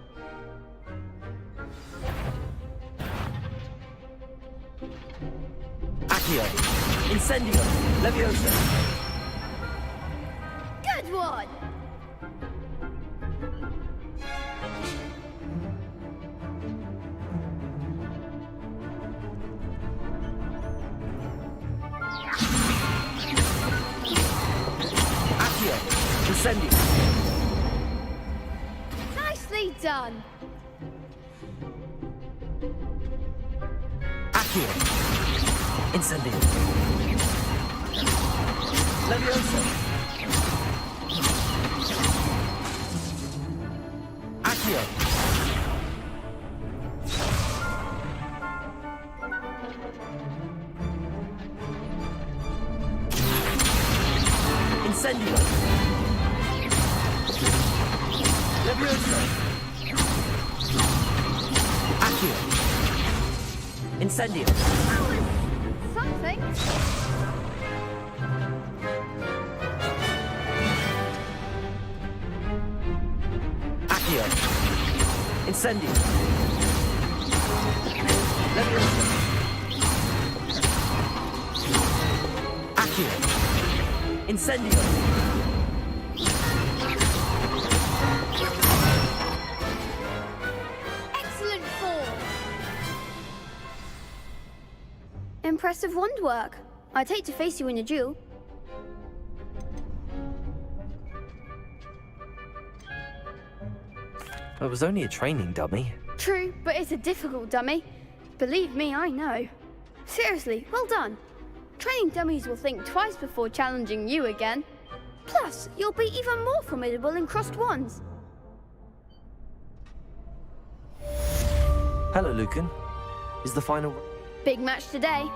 [SPEAKER 3] Accio! Incendio! Levioso!
[SPEAKER 5] Good one!
[SPEAKER 3] Accio! Incendio!
[SPEAKER 5] Nicely done!
[SPEAKER 3] Accio! Incendio! Levioso! Accio! Incendio! Levioso! Accio! Incendio!
[SPEAKER 5] Something?
[SPEAKER 3] Accio! Incendio! Levioso! Accio! Incendio!
[SPEAKER 5] Excellent form! Impressive wand work. I'd hate to face you in a duel.
[SPEAKER 3] It was only a training dummy.
[SPEAKER 5] True, but it's a difficult dummy. Believe me, I know. Seriously, well done. Training dummies will think twice before challenging you again. Plus, you'll be even more formidable in crossed wands.
[SPEAKER 3] Hello, Lucan. Is the final...
[SPEAKER 5] Big match today.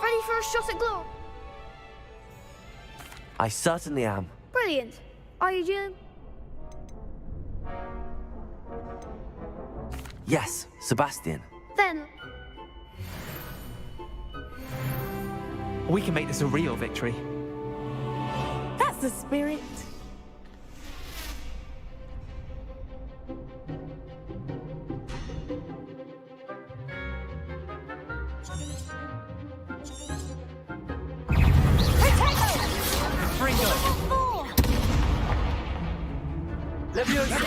[SPEAKER 5] Ready for a shot at glory?
[SPEAKER 3] I certainly am.
[SPEAKER 5] Brilliant. Are you doing...
[SPEAKER 3] Yes, Sebastian.
[SPEAKER 5] Then...
[SPEAKER 3] We can make this a real victory.
[SPEAKER 20] That's the spirit.
[SPEAKER 3] Levioso!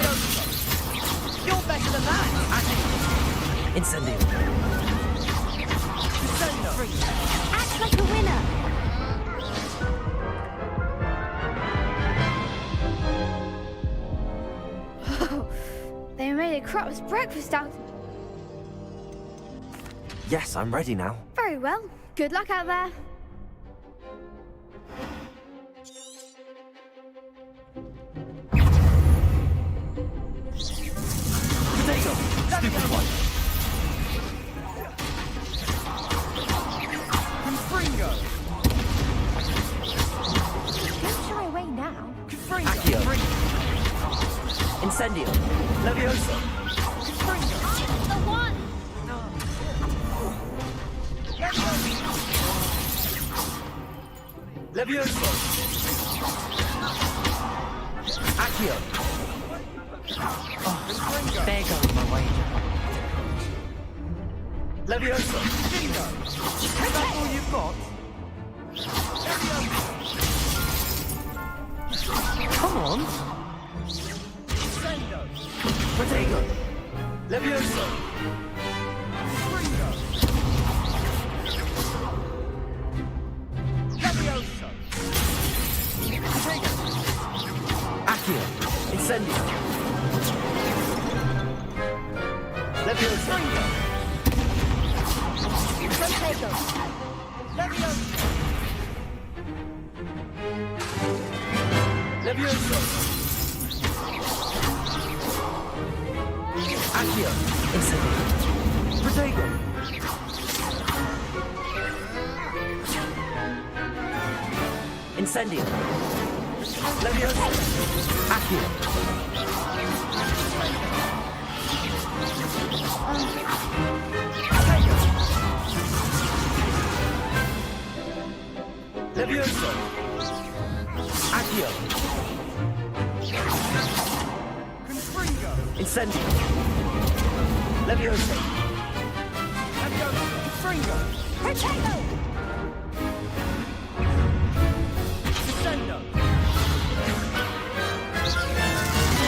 [SPEAKER 3] You're better than that! Incendio!
[SPEAKER 2] Act like a winner!
[SPEAKER 5] They made a crap's breakfast out.
[SPEAKER 3] Yes, I'm ready now.
[SPEAKER 5] Very well. Good luck out there.
[SPEAKER 3] Potato! Stupid one! Confringo!
[SPEAKER 2] Don't shy away now.
[SPEAKER 3] Accio! Incendio! Levioso!
[SPEAKER 5] The one!
[SPEAKER 3] Levioso! Accio! Oh, there goes my wager. Levioso! Bingo! Is that all you've got? Come on! Protego! Levioso! Levioso! Protego! Accio! Incendio! Levioso! Protego!
[SPEAKER 13] Protego! Levioso!
[SPEAKER 8] Levioso! Accio! Incendio! Protego! Incendio! Levioso! Accio! Levioso! Accio! Confringo! Incendio! Levioso! Levioso! Confringo!
[SPEAKER 13] Protego!
[SPEAKER 8] Descendo!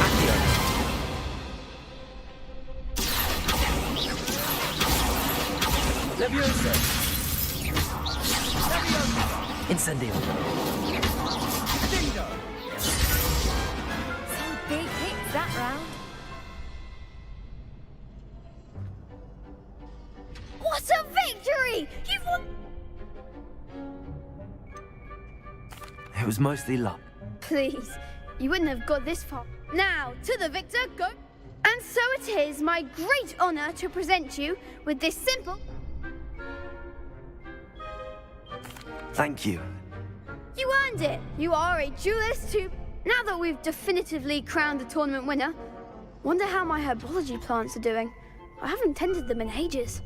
[SPEAKER 8] Accio! Levioso! Incendio!
[SPEAKER 13] Dingo!
[SPEAKER 2] Some big hits that round.
[SPEAKER 5] What a victory! You've won!
[SPEAKER 3] It was mostly luck.
[SPEAKER 5] Please, you wouldn't have got this far. Now, to the victor, go! And so it is my great honor to present you with this simple...
[SPEAKER 3] Thank you.
[SPEAKER 5] You earned it! You are a duelist too. Now that we've definitively crowned the tournament winner, wonder how my herbology plants are doing. I haven't tended them in ages.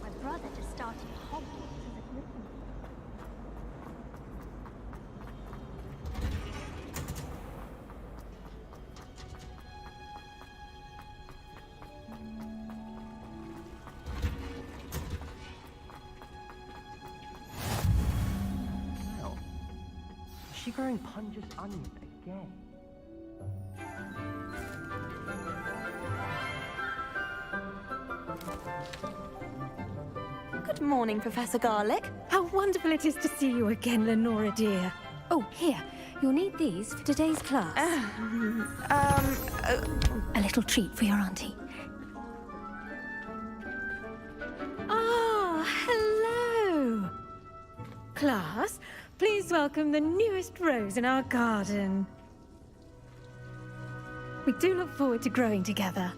[SPEAKER 2] My brother just started Hogwarts as a Gryffindor.
[SPEAKER 3] Hell, is she growing pungent onions again?
[SPEAKER 21] Good morning, Professor Garlic.
[SPEAKER 22] How wonderful it is to see you again, Lenora dear. Oh, here. You'll need these for today's class. A little treat for your auntie. Ah, hello. Class, please welcome the newest rose in our garden. We do look forward to growing together.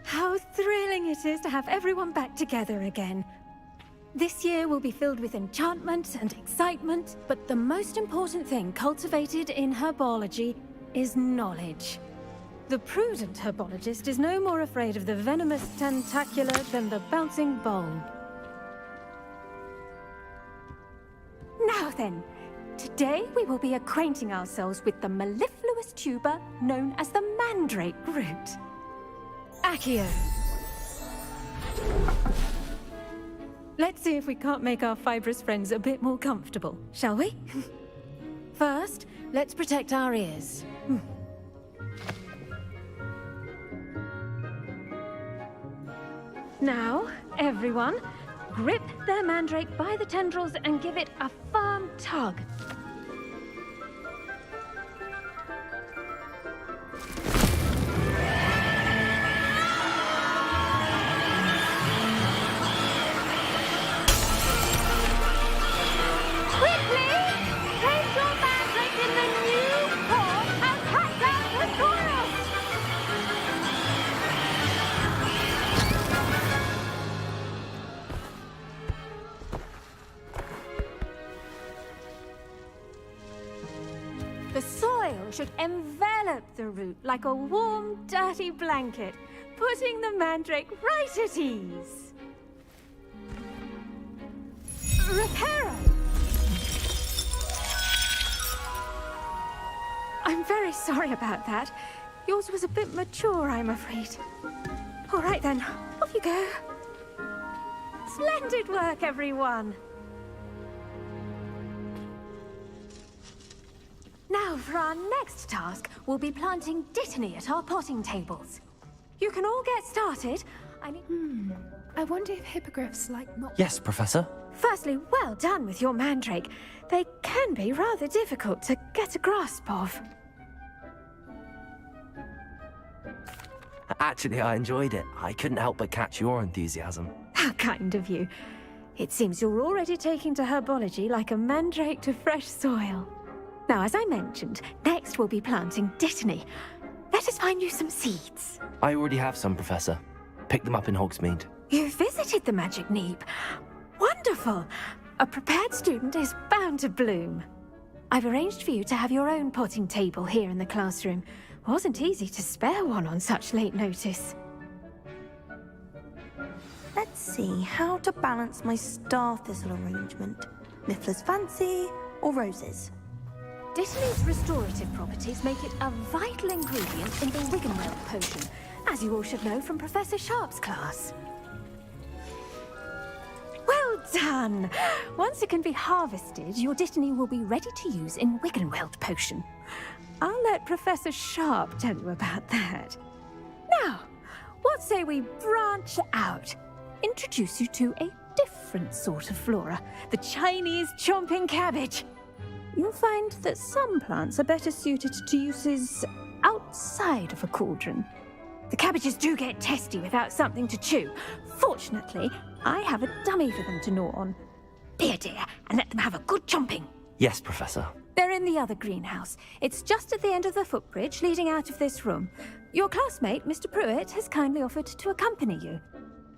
[SPEAKER 22] How thrilling it is to have everyone back together again. This year will be filled with enchantment and excitement, but the most important thing cultivated in herbology is knowledge. The prudent herbologist is no more afraid of the venomous tentacular than the bouncing ball. Now then, today we will be acquainting ourselves with the mellifluous tuber known as the mandrake root. Accio. Let's see if we can't make our fibrous friends a bit more comfortable, shall we? First, let's protect our ears. Now, everyone, grip their mandrake by the tendrils and give it a firm tug. Quickly! Place your mandrake in the new pot and pack down the soil! The soil should envelop the root like a warm, dirty blanket, putting the mandrake right at ease. Reparo! I'm very sorry about that. Yours was a bit mature, I'm afraid. All right then, off you go. Splendid work, everyone! Now, for our next task, we'll be planting dittany at our potting tables. You can all get started.
[SPEAKER 7] I wonder if hippogriffs like not...
[SPEAKER 3] Yes, Professor.
[SPEAKER 22] Firstly, well done with your mandrake. They can be rather difficult to get a grasp of.
[SPEAKER 3] Actually, I enjoyed it. I couldn't help but catch your enthusiasm.
[SPEAKER 22] How kind of you. It seems you're already taking to herbology like a mandrake to fresh soil. Now, as I mentioned, next we'll be planting dittany. Let us find you some seeds.
[SPEAKER 3] I already have some, Professor. Picked them up in Hogsmeade.
[SPEAKER 22] You visited the Magic Neep. Wonderful! A prepared student is bound to bloom. I've arranged for you to have your own potting table here in the classroom. Wasn't easy to spare one on such late notice.
[SPEAKER 21] Let's see how to balance my star thistle arrangement. Niffler's fancy or roses?
[SPEAKER 22] Dittany's restorative properties make it a vital ingredient in the Wiggenweld potion, as you all should know from Professor Sharp's class. Well done! Once it can be harvested, your dittany will be ready to use in Wiggenweld potion. I'll let Professor Sharp tell you about that. Now, what say we branch out? Introduce you to a different sort of flora, the Chinese chomping cabbage. You'll find that some plants are better suited to uses outside of a cauldron. The cabbages do get testy without something to chew. Fortunately, I have a dummy for them to gnaw on. Be a dear and let them have a good chomping.
[SPEAKER 3] Yes, Professor.
[SPEAKER 22] They're in the other greenhouse. It's just at the end of the footbridge leading out of this room. Your classmate, Mr. Pruitt, has kindly offered to accompany you.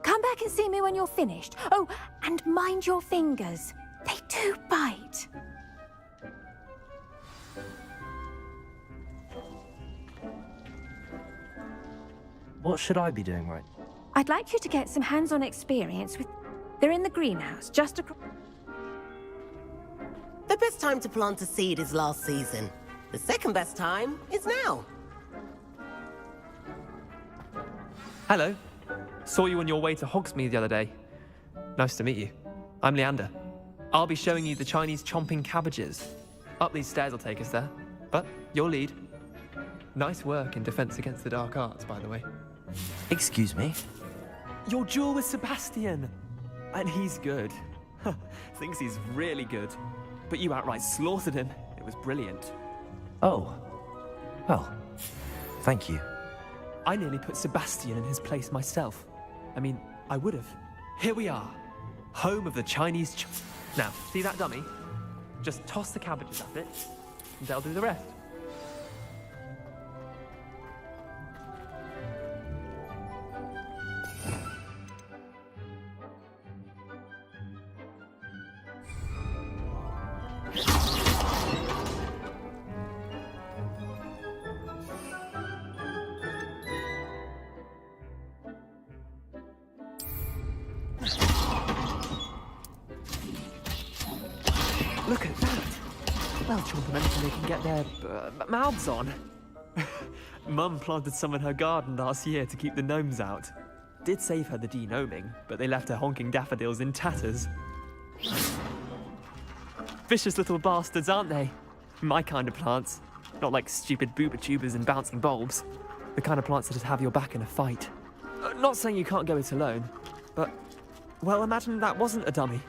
[SPEAKER 22] Come back and see me when you're finished. Oh, and mind your fingers. They do bite.
[SPEAKER 3] What should I be doing right?
[SPEAKER 22] I'd like you to get some hands-on experience with... They're in the greenhouse, just across...
[SPEAKER 9] The best time to plant a seed is last season. The second best time is now.
[SPEAKER 23] Hello. Saw you on your way to Hogsmeade the other day. Nice to meet you. I'm Leander. I'll be showing you the Chinese chomping cabbages. Up these stairs will take us there. But your lead. Nice work in Defense Against the Dark Arts, by the way.
[SPEAKER 3] Excuse me?
[SPEAKER 23] Your duel with Sebastian! And he's good. Thinks he's really good. But you outright slaughtered him. It was brilliant.
[SPEAKER 3] Oh. Well, thank you.
[SPEAKER 23] I nearly put Sebastian in his place myself. I mean, I would have. Here we are. Home of the Chinese Now, see that dummy? Just toss the cabbages at it, and they'll do the rest. Look at that. They'll chomp on anything they can get their mouths on. Mum planted some in her garden last year to keep the gnomes out. Did save her the de-gnoming, but they left her honking daffodils in tatters. Vicious little bastards, aren't they? My kind of plants. Not like stupid booba tubers and bouncing bulbs. The kind of plants that just have your back in a fight. Not saying you can't go it alone, but, well, imagine that wasn't a dummy.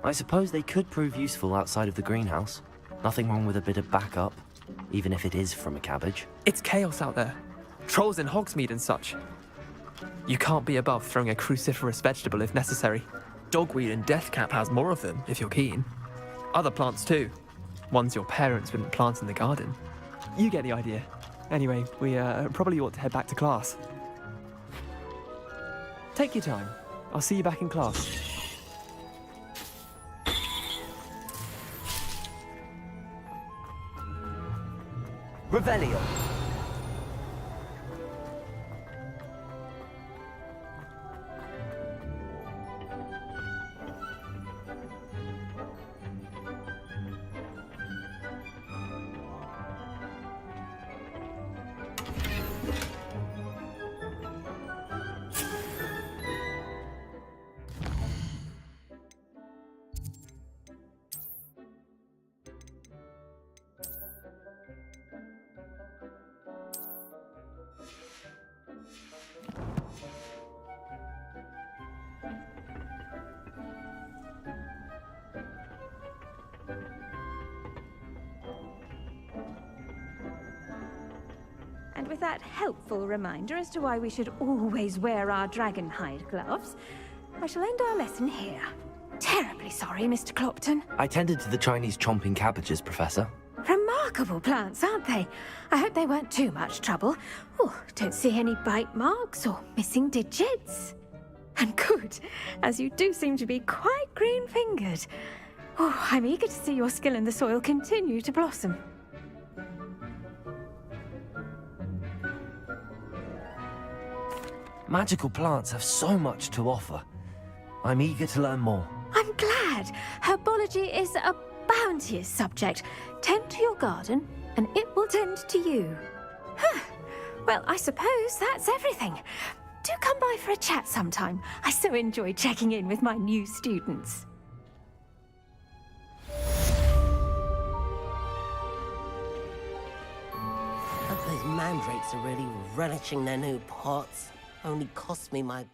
[SPEAKER 3] I suppose they could prove useful outside of the greenhouse. Nothing wrong with a bit of backup, even if it is from a cabbage.
[SPEAKER 23] It's chaos out there. Trolls in Hogsmeade and such. You can't be above throwing a cruciferous vegetable if necessary. Dogweed and deathcap has more of them, if you're keen. Other plants too. Ones your parents wouldn't plant in the garden. You get the idea. Anyway, we probably ought to head back to class. Take your time. I'll see you back in class.
[SPEAKER 3] Revelio.
[SPEAKER 22] And with that helpful reminder as to why we should always wear our dragon hide gloves, I shall end our lesson here. Terribly sorry, Mr. Clopton.
[SPEAKER 3] I tended to the Chinese chomping cabbages, Professor.
[SPEAKER 22] Remarkable plants, aren't they? I hope they weren't too much trouble. Oh, don't see any bite marks or missing digits. And good, as you do seem to be quite green-fingered. Oh, I'm eager to see your skill in the soil continue to blossom.
[SPEAKER 3] Magical plants have so much to offer. I'm eager to learn more.
[SPEAKER 22] I'm glad. Herbology is a bounteous subject. Tend to your garden, and it will tend to you. Huh. Well, I suppose that's everything. Do come by for a chat sometime. I so enjoy checking in with my new students.
[SPEAKER 9] Hope those mandrakes are really relishing their new pots. Only cost me my...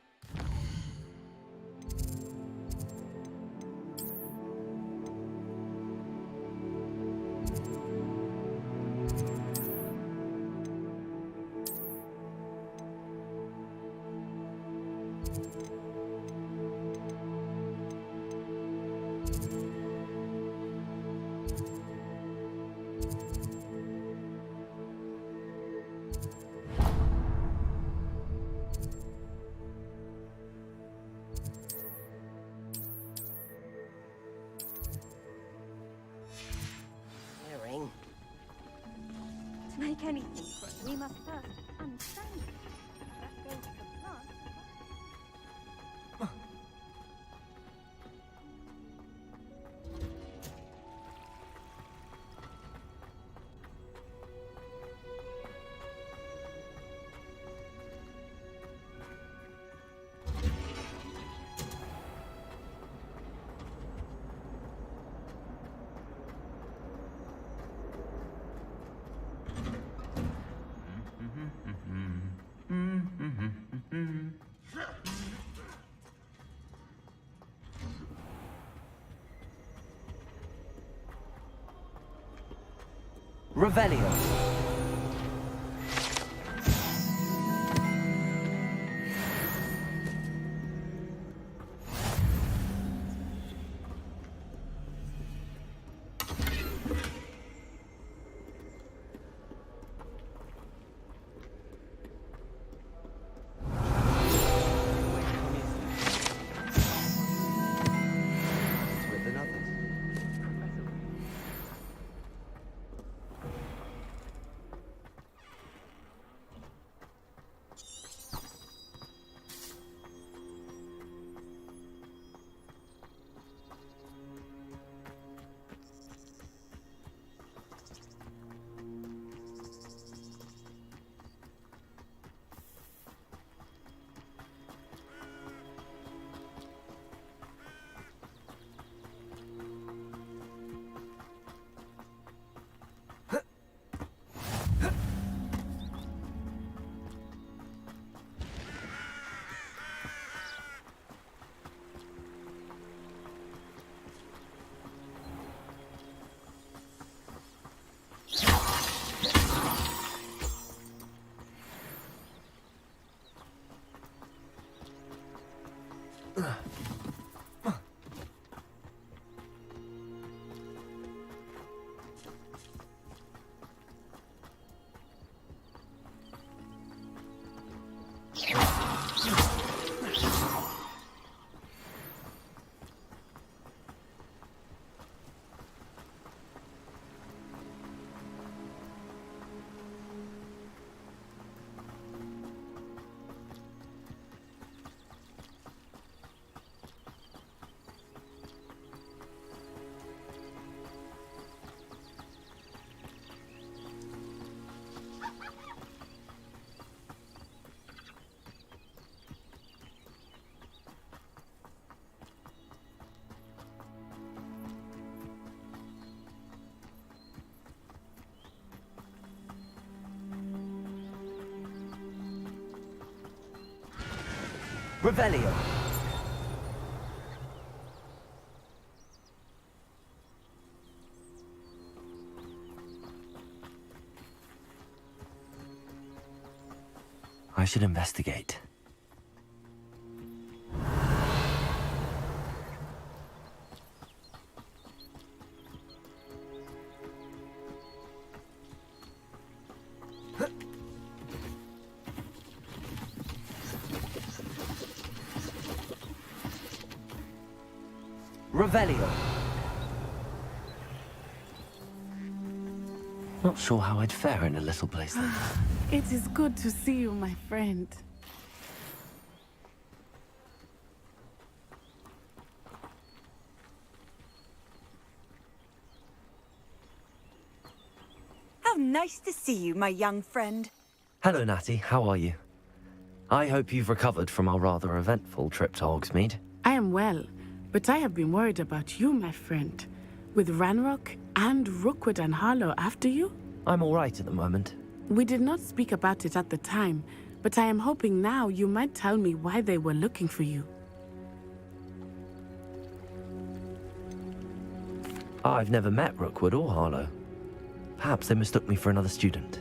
[SPEAKER 22] To make anything, we must first understand it. That goes for plants.
[SPEAKER 3] Revelio. Revelio. I should investigate. Revelio. Not sure how I'd fare in a little place like that.
[SPEAKER 20] It is good to see you, my friend.
[SPEAKER 1] How nice to see you, my young friend.
[SPEAKER 3] Hello, Natty. How are you? I hope you've recovered from our rather eventful trip to Hogsmeade.
[SPEAKER 20] I am well, but I have been worried about you, my friend. With Ranrock and Rookwood and Harlow after you?
[SPEAKER 3] I'm all right at the moment.
[SPEAKER 20] We did not speak about it at the time, but I am hoping now you might tell me why they were looking for you.
[SPEAKER 3] I've never met Rookwood or Harlow. Perhaps they mistook me for another student.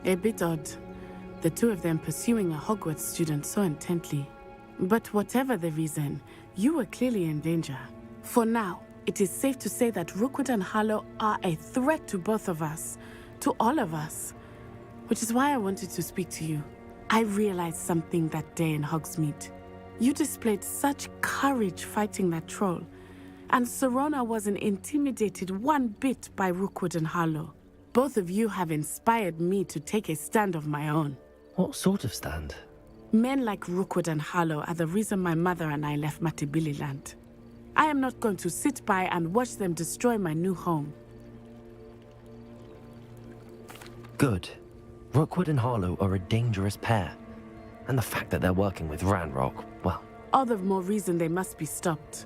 [SPEAKER 20] A bit odd. The two of them pursuing a Hogwarts student so intently. But whatever the reason, you were clearly in danger. For now, it is safe to say that Rookwood and Harlow are a threat to both of us. To all of us. Which is why I wanted to speak to you. I realized something that day in Hogsmeade. You displayed such courage fighting that troll. And Serona wasn't intimidated one bit by Rookwood and Harlow. Both of you have inspired me to take a stand of my own.
[SPEAKER 3] What sort of stand?
[SPEAKER 20] Men like Rookwood and Harlow are the reason my mother and I left Matabili land. I am not going to sit by and watch them destroy my new home.
[SPEAKER 3] Good. Rookwood and Harlow are a dangerous pair. And the fact that they're working with Ranrock, well...
[SPEAKER 20] All the more reason they must be stopped.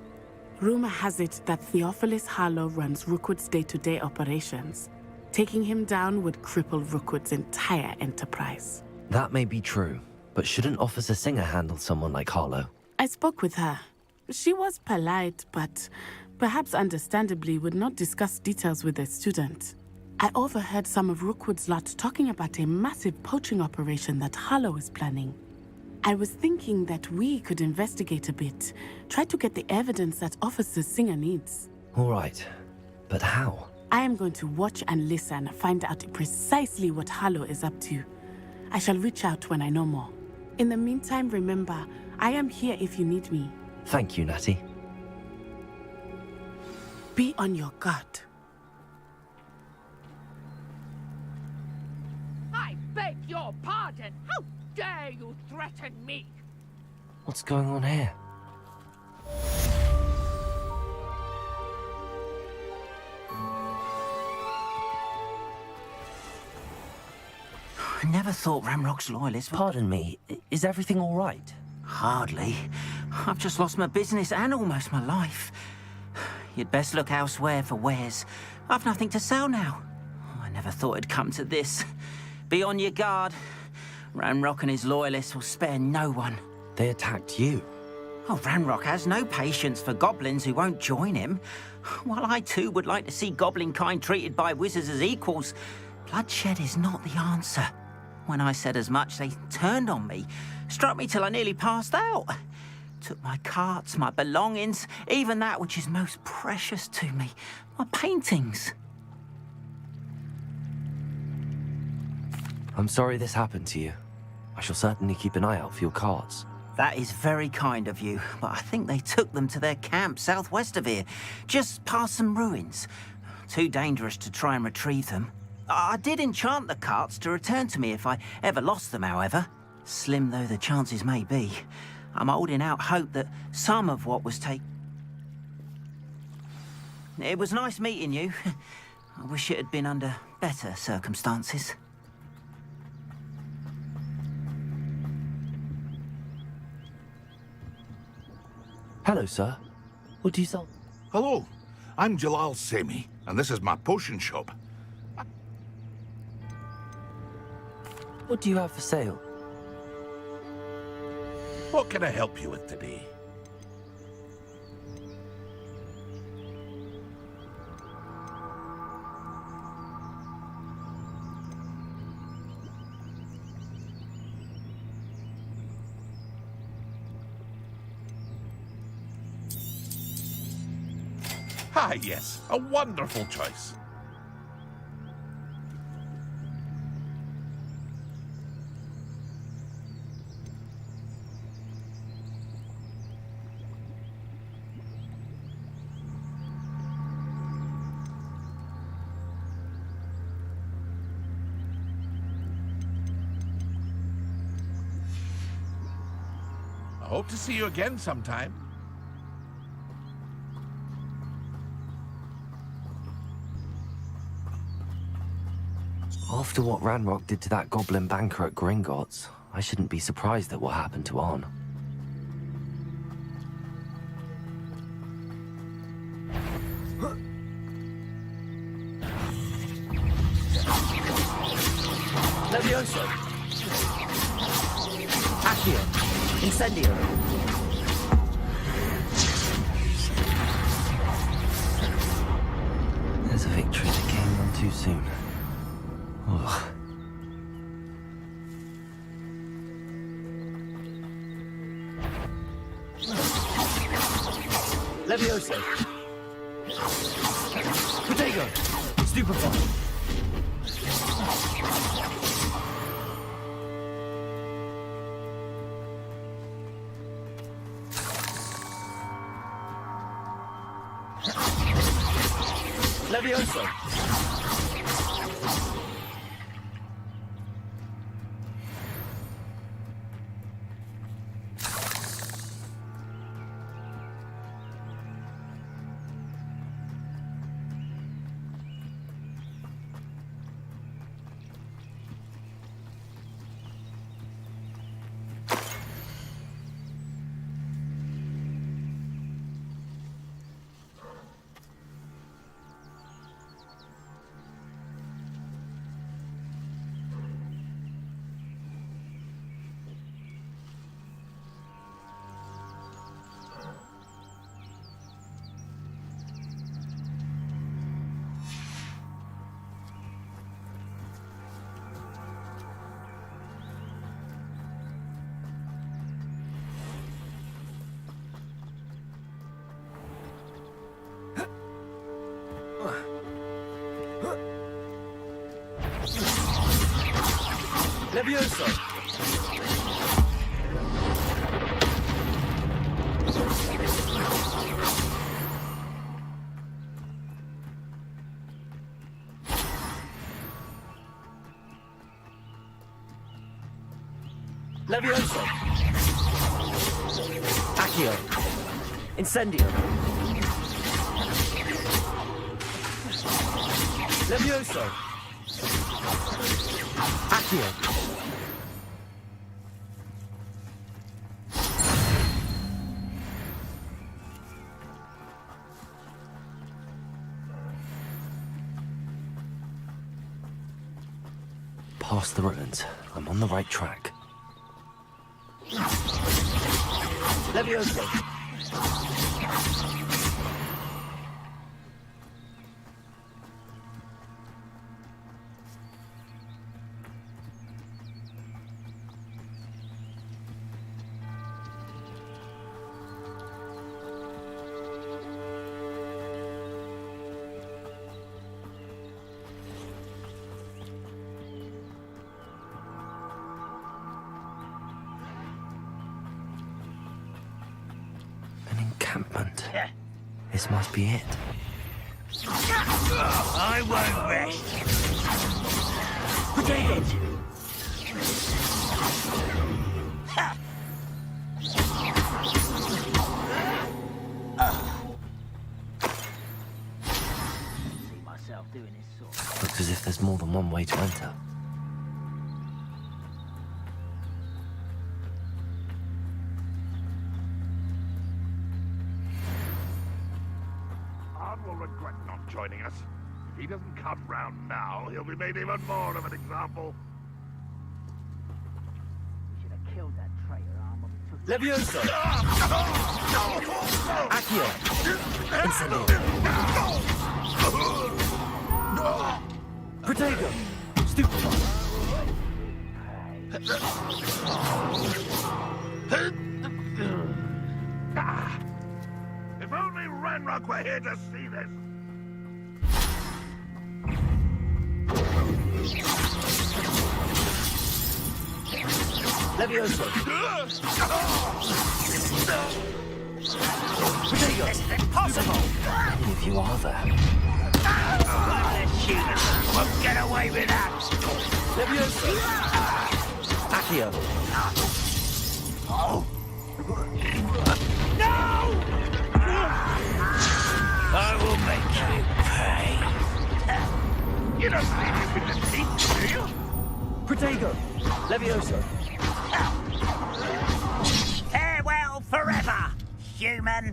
[SPEAKER 20] Rumor has it that Theophilus Harlow runs Rookwood's day-to-day operations. Taking him down would cripple Rookwood's entire enterprise.
[SPEAKER 3] That may be true, but shouldn't Officer Singer handle someone like Harlow?
[SPEAKER 20] I spoke with her. She was polite, but perhaps understandably would not discuss details with a student. I overheard some of Rookwood's lot talking about a massive poaching operation that Harlow is planning. I was thinking that we could investigate a bit, try to get the evidence that Officer Singer needs.
[SPEAKER 3] All right, but how?
[SPEAKER 20] I am going to watch and listen, find out precisely what Harlow is up to. I shall reach out when I know more. In the meantime, remember, I am here if you need me.
[SPEAKER 3] Thank you, Natty.
[SPEAKER 20] Be on your guard.
[SPEAKER 10] I beg your pardon. How dare you threaten me?
[SPEAKER 3] What's going on here?
[SPEAKER 16] I never thought Ranrock's loyalists...
[SPEAKER 3] Pardon me, is everything all right?
[SPEAKER 16] Hardly. I've just lost my business and almost my life. You'd best look elsewhere for wares. I've nothing to sell now. I never thought it'd come to this. Be on your guard. Ranrock and his loyalists will spare no one.
[SPEAKER 3] They attacked you.
[SPEAKER 16] Oh, Ranrock has no patience for goblins who won't join him. While I too would like to see goblin kind treated by wizards as equals, bloodshed is not the answer. When I said as much, they turned on me, struck me till I nearly passed out. Took my carts, my belongings, even that which is most precious to me, my paintings.
[SPEAKER 3] I'm sorry this happened to you. I shall certainly keep an eye out for your carts.
[SPEAKER 16] That is very kind of you, but I think they took them to their camp southwest of here, just past some ruins. Too dangerous to try and retrieve them. I did enchant the carts to return to me if I ever lost them, however. Slim though the chances may be, I'm holding out hope that some of what was taken... It was nice meeting you. I wish it had been under better circumstances.
[SPEAKER 3] Hello, sir. What do you sell?
[SPEAKER 14] Hello, I'm Jalal Semi, and this is my potion shop.
[SPEAKER 3] What do you have for sale?
[SPEAKER 14] What can I help you with today? Ah, yes, a wonderful choice. I hope to see you again sometime.
[SPEAKER 3] After what Ranrock did to that goblin banker at Gringotts, I shouldn't be surprised at what happened to Arn.
[SPEAKER 8] Levioso! Accio! Incendio!
[SPEAKER 3] There's a victory that came none too soon. Ugh.
[SPEAKER 8] Levioso! Protego! Stupefy! Levioso! Levioso! Levioso! Accio! Incendio! Levioso! Accio!
[SPEAKER 3] Past the ruins. I'm on the right track.
[SPEAKER 8] Levioso!
[SPEAKER 3] encampment. This must be it.
[SPEAKER 10] I won't rest.
[SPEAKER 3] Potatoes!
[SPEAKER 10] See myself doing this sort.
[SPEAKER 3] Looks as if there's more than one way to enter.
[SPEAKER 14] Arn will regret not joining us. If he doesn't come round now, he'll be made even more of an example.
[SPEAKER 10] We should have killed that traitor, Arn, when we took
[SPEAKER 8] Levioso! Accio! Incendio! Protego! Stupefy!
[SPEAKER 14] If only Ranrock were here to see this!
[SPEAKER 8] Levioso!
[SPEAKER 10] Protego! This is impossible!
[SPEAKER 3] How many of you are there?
[SPEAKER 10] Won't get away with that!
[SPEAKER 8] Levioso! Accio!
[SPEAKER 10] Oh! No! I will make you pay.
[SPEAKER 14] You don't leave him with the teeth, do you?
[SPEAKER 8] Protego! Levioso!
[SPEAKER 10] Farewell forever, human!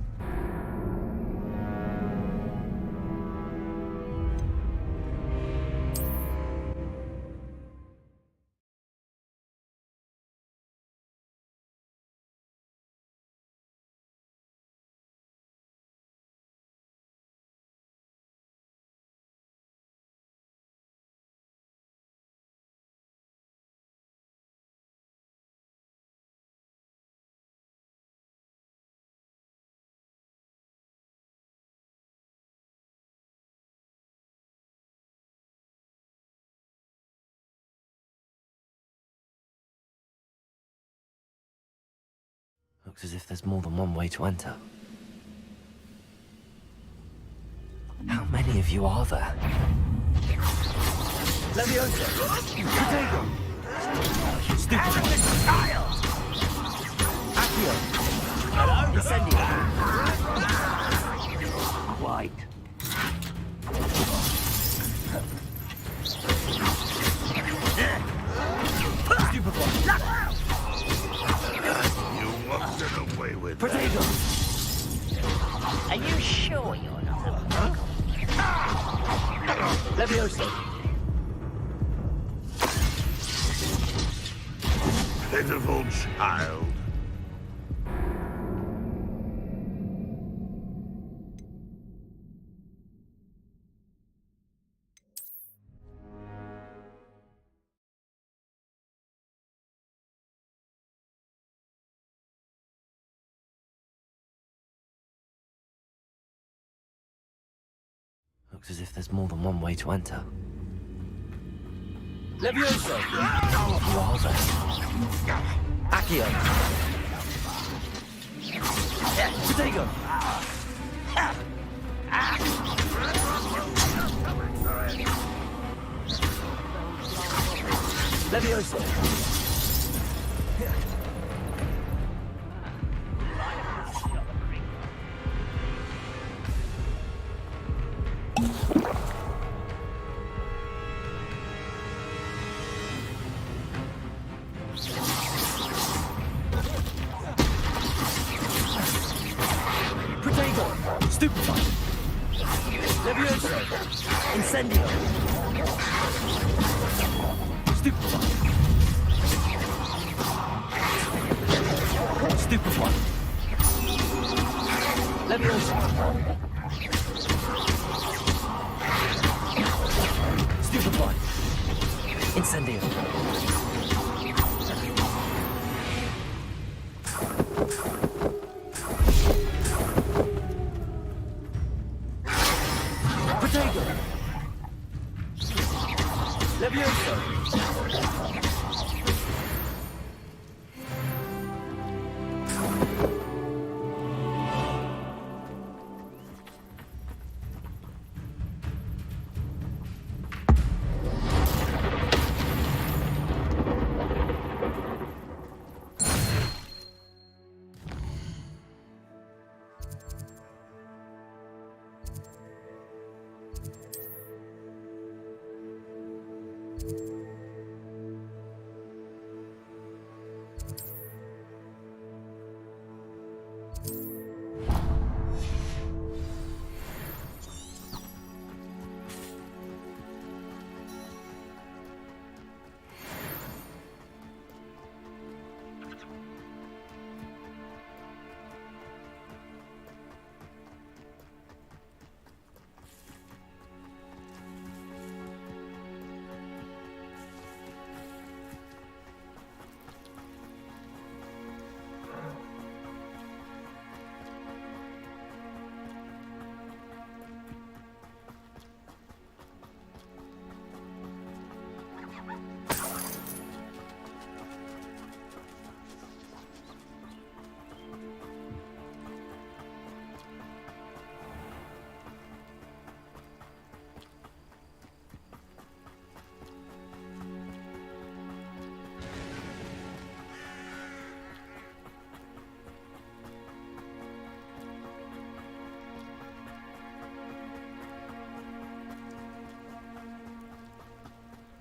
[SPEAKER 3] Looks as if there's more than one way to enter. How many of you are there?
[SPEAKER 8] Levioso! Protego! Stupefy! Accio! Hello? Incendio!
[SPEAKER 10] Quite.
[SPEAKER 8] Stupefy!
[SPEAKER 14] You won't get away with that.
[SPEAKER 8] Protego!
[SPEAKER 10] Are you sure you're not a punk?
[SPEAKER 8] Levioso!
[SPEAKER 14] Pitiful child.
[SPEAKER 3] Looks as if there's more than one way to enter.
[SPEAKER 8] Levioso!
[SPEAKER 3] You are there.
[SPEAKER 8] Accio! Protego! Levioso! Protego! Stupefy! Levioso! Incendio! Stupefy! Stupefy! Levioso! Stupefy! Incendio! Protego! Levioso!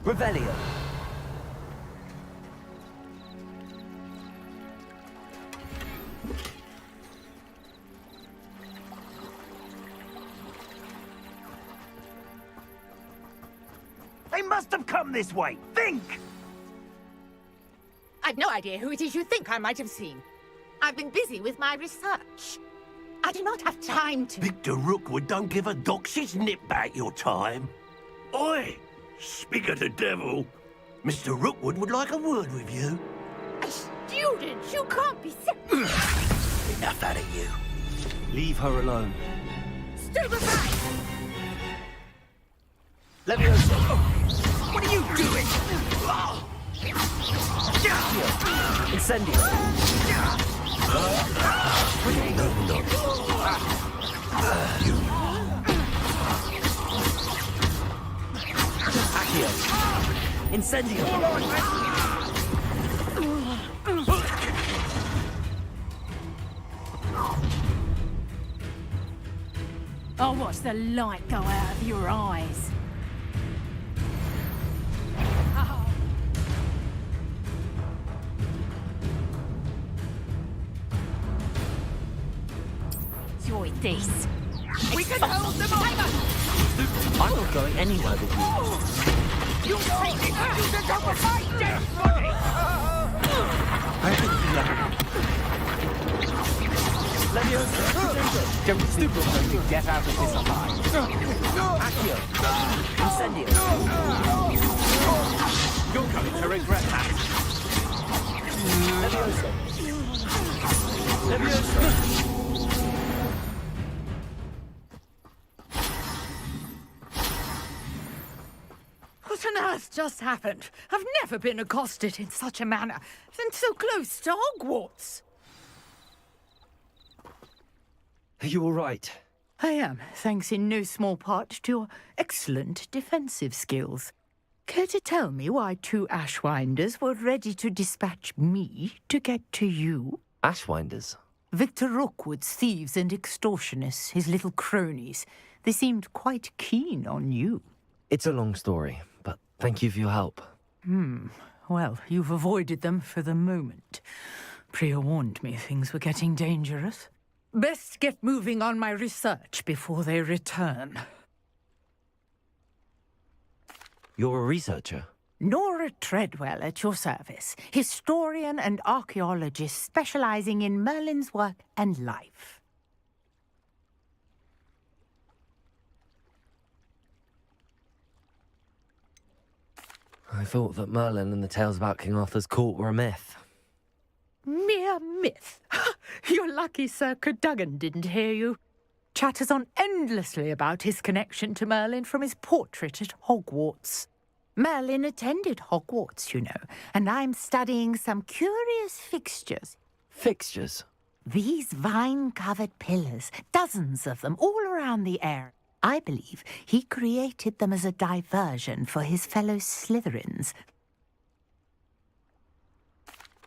[SPEAKER 8] Revelio.
[SPEAKER 12] They must have come this way. Think!
[SPEAKER 15] I've no idea who it is you think I might have seen. I've been busy with my research. I do not have time to...
[SPEAKER 12] Victor Rookwood don't give a doxy's nip back your time. Oi! Speak of the devil. Mr. Rookwood would like a word with you.
[SPEAKER 15] A student? You can't be
[SPEAKER 12] Enough out of you.
[SPEAKER 8] Leave her alone.
[SPEAKER 15] Stupefy!
[SPEAKER 8] Levioso.
[SPEAKER 12] What are you doing?
[SPEAKER 8] Incendio. Accio. Incendio.
[SPEAKER 22] I'll watch the light go out of your eyes. Enjoy this.
[SPEAKER 10] We can hold them off!
[SPEAKER 8] I'm not going anywhere with you.
[SPEAKER 10] You take it! You just over my dead body!
[SPEAKER 8] Levioso. Don't stupid enough to get out of this alive. Accio. Incendio. You're going to regret that. Levioso. Levioso.
[SPEAKER 22] What on earth just happened? I've never been accosted in such a manner, and so close to Hogwarts.
[SPEAKER 8] Are you all right?
[SPEAKER 18] I am, thanks in no small part to your excellent defensive skills. Care to tell me why 2 Ashwinders were ready to dispatch me to get to you?
[SPEAKER 3] Ashwinders?
[SPEAKER 18] Victor Rookwood's thieves and extortionists, his little cronies. They seemed quite keen on you.
[SPEAKER 3] It's a long story, but thank you for your help.
[SPEAKER 18] Well, you've avoided them for the moment. Priya warned me things were getting dangerous. Best get moving on my research before they return.
[SPEAKER 3] You're a researcher?
[SPEAKER 18] Nora Treadwell at your service, historian and archaeologist specializing in Merlin's work and life.
[SPEAKER 3] I thought that Merlin and the tales about King Arthur's court were a myth.
[SPEAKER 18] Mere myth. You're lucky Sir Cadogan didn't hear you. Chatters on endlessly about his connection to Merlin from his portrait at Hogwarts. Merlin attended Hogwarts, you know, and I'm studying some curious fixtures.
[SPEAKER 3] Fixtures?
[SPEAKER 18] These vine-covered pillars, dozens of them all around the area. I believe he created them as a diversion for his fellow Slytherins.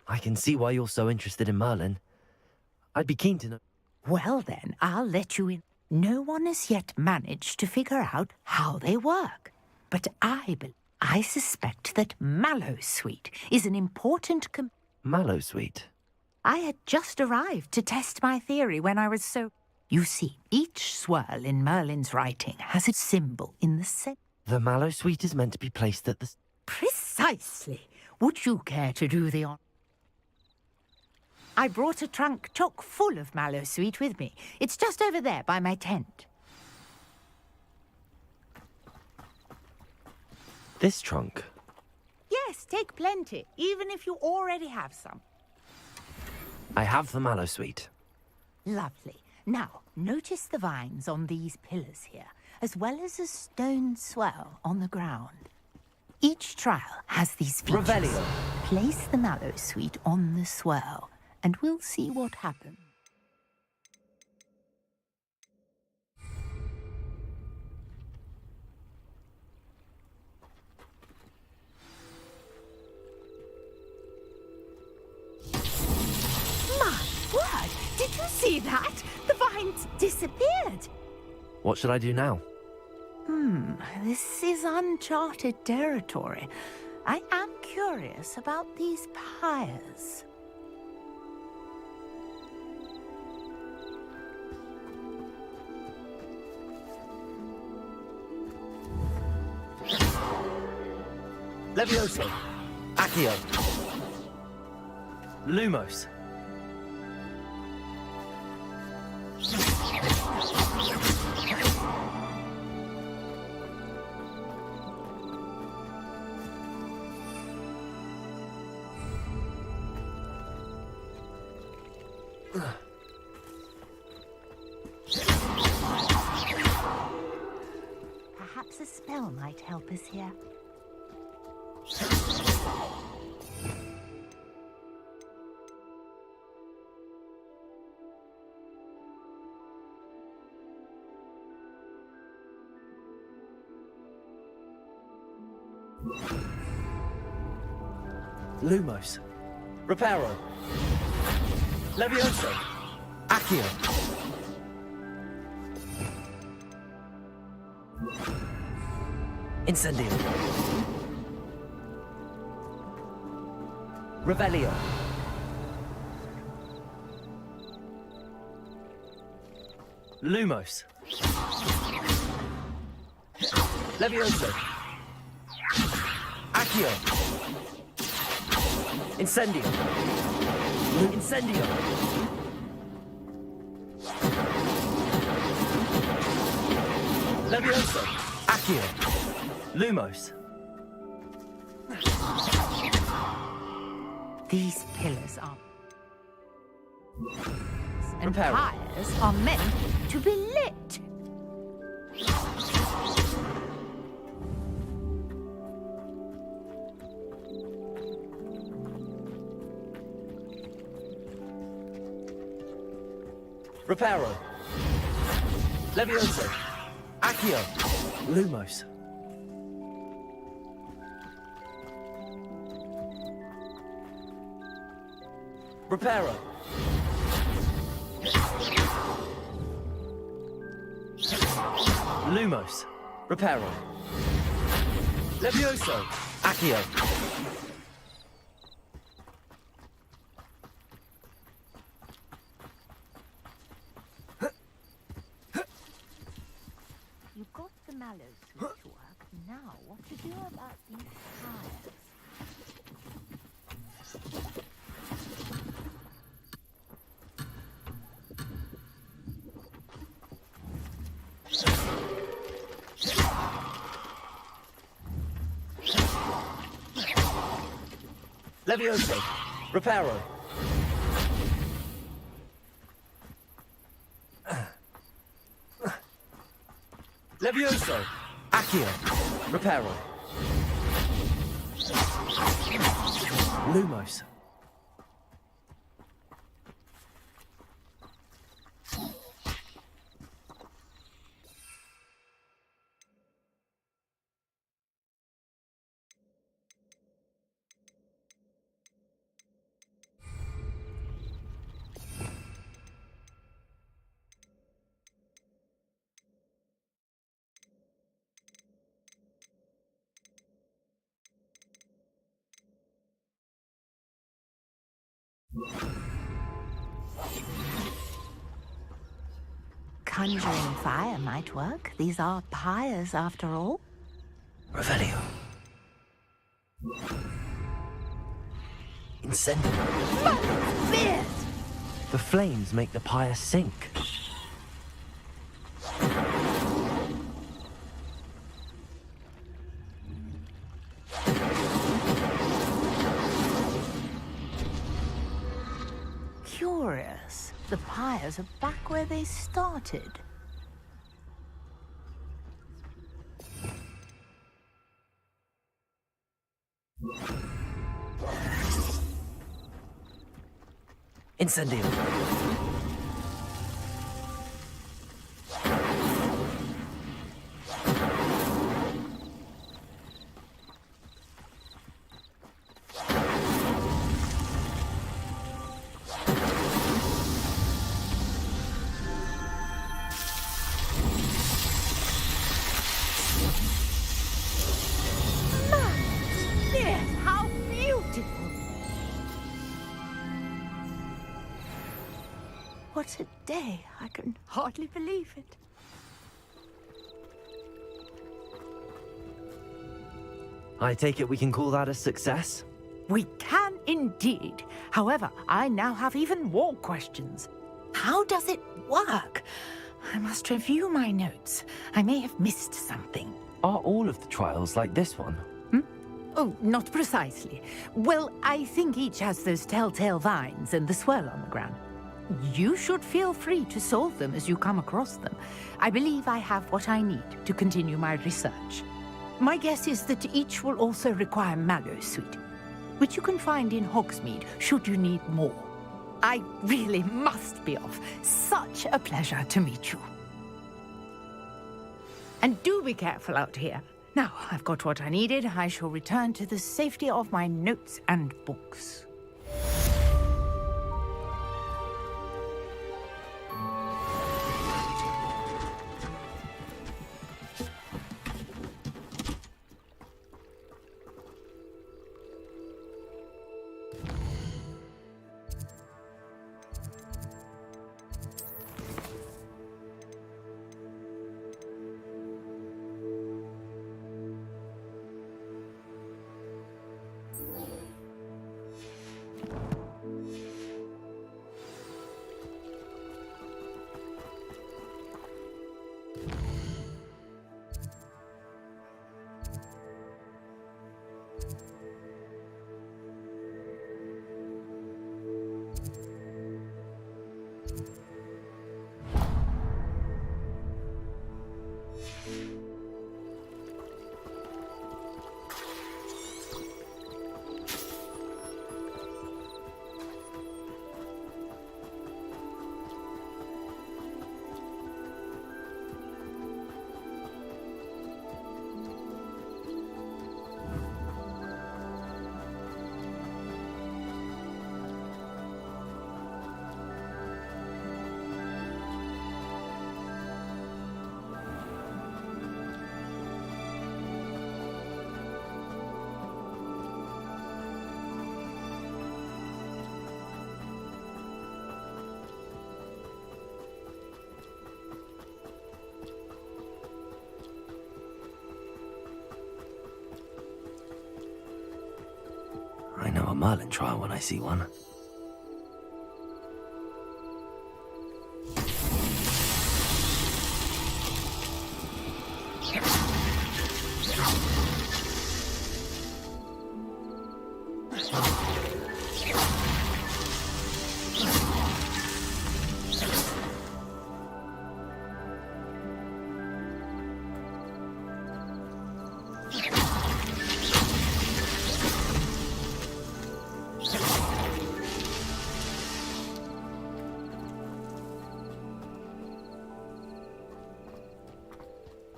[SPEAKER 3] I can see why you're so interested in Merlin. I'd be keen to know.
[SPEAKER 18] Well then, I'll let you in. No one has yet managed to figure out how they work. But I suspect that Mallowsweet is an important
[SPEAKER 3] Mallowsweet?
[SPEAKER 18] I had just arrived to test my theory when I was so... You see, each swirl in Merlin's writing has its symbol in the center.
[SPEAKER 3] The Mallowsweet is meant to be placed at the...
[SPEAKER 18] Precisely. Would you care to do the honor? I brought a trunk chock full of Mallowsweet with me. It's just over there by my tent.
[SPEAKER 3] This trunk?
[SPEAKER 18] Yes, take plenty, even if you already have some.
[SPEAKER 3] I have the Mallowsweet.
[SPEAKER 18] Lovely. Now, notice the vines on these pillars here, as well as a stone swirl on the ground. Each trial has these features.
[SPEAKER 8] Revelio.
[SPEAKER 18] Place the Mallowsweet on the swirl, and we'll see what happens. My word! Did you see that? The vines disappeared.
[SPEAKER 3] What should I do now?
[SPEAKER 22] This is uncharted territory. I am curious about these pyres.
[SPEAKER 3] Levioso. Accio. Lumos.
[SPEAKER 22] Perhaps a spell might help us here.
[SPEAKER 3] Lumos. Reparo. Levioso. Accio. Incendio. Revelio. Lumos. Levioso. Accio. Incendio. Incendio. Levioso. Accio. Lumos.
[SPEAKER 22] These pillars are... and
[SPEAKER 3] Reparo.
[SPEAKER 22] pyres are meant to be lit.
[SPEAKER 3] Reparo. Levioso. Accio. Lumos. Reparo. Lumos. Reparo. Levioso. Accio.
[SPEAKER 22] You got the mallows to work. Now, what to do about these pyres?
[SPEAKER 3] Levioso. Reparo. Levioso. Accio. Reparo. Lumos.
[SPEAKER 22] Conjuring fire might work. These are pyres, after all.
[SPEAKER 3] Revelio. Incendio. The flames make the pyre sink.
[SPEAKER 22] Curious. The pyres are back where they started.
[SPEAKER 3] Incendio.
[SPEAKER 22] what a day. I can hardly believe it.
[SPEAKER 3] I take it we can call that a success?
[SPEAKER 18] We can indeed. However, I now have even more questions. How does it work? I must review my notes. I may have missed something.
[SPEAKER 3] Are all of the trials like this one?
[SPEAKER 18] Oh, not precisely. Well, I think each has those telltale vines and the swirl on the ground. You should feel free to solve them as you come across them. I believe I have what I need to continue my research. My guess is that each will also require mallow sweet, which you can find in Hogsmeade should you need more. I really must be off. Such a pleasure to meet you. And do be careful out here. Now, I've got what I needed. I shall return to the safety of my notes and books.
[SPEAKER 3] I know a Merlin trial when I see one.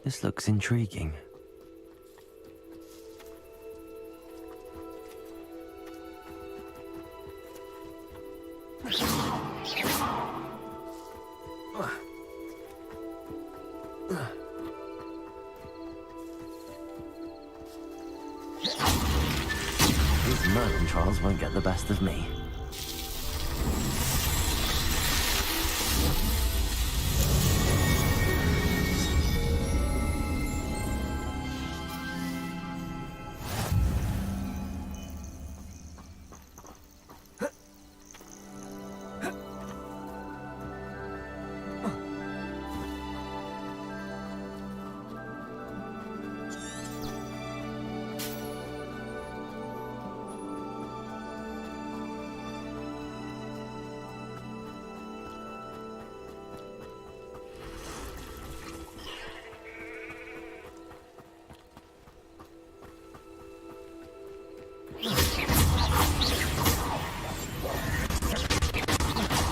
[SPEAKER 3] This looks intriguing. These Merlin trials won't get the best of me.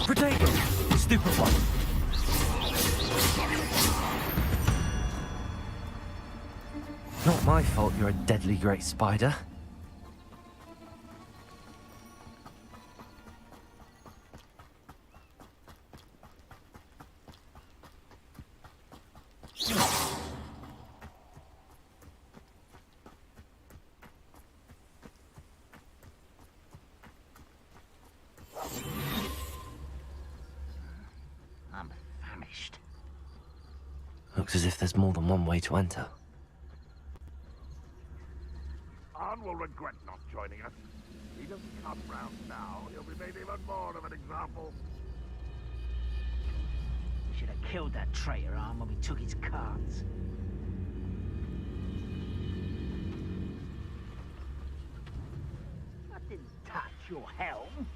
[SPEAKER 12] Potato! Stupid one!
[SPEAKER 3] Not my fault you're a deadly great spider. looks as if there's more than one way to enter.
[SPEAKER 14] Arn will regret not joining us. If he doesn't come round now, he'll be made even more of an example.
[SPEAKER 11] We should have killed that traitor, Arn, when we took his cards. I didn't touch your helm.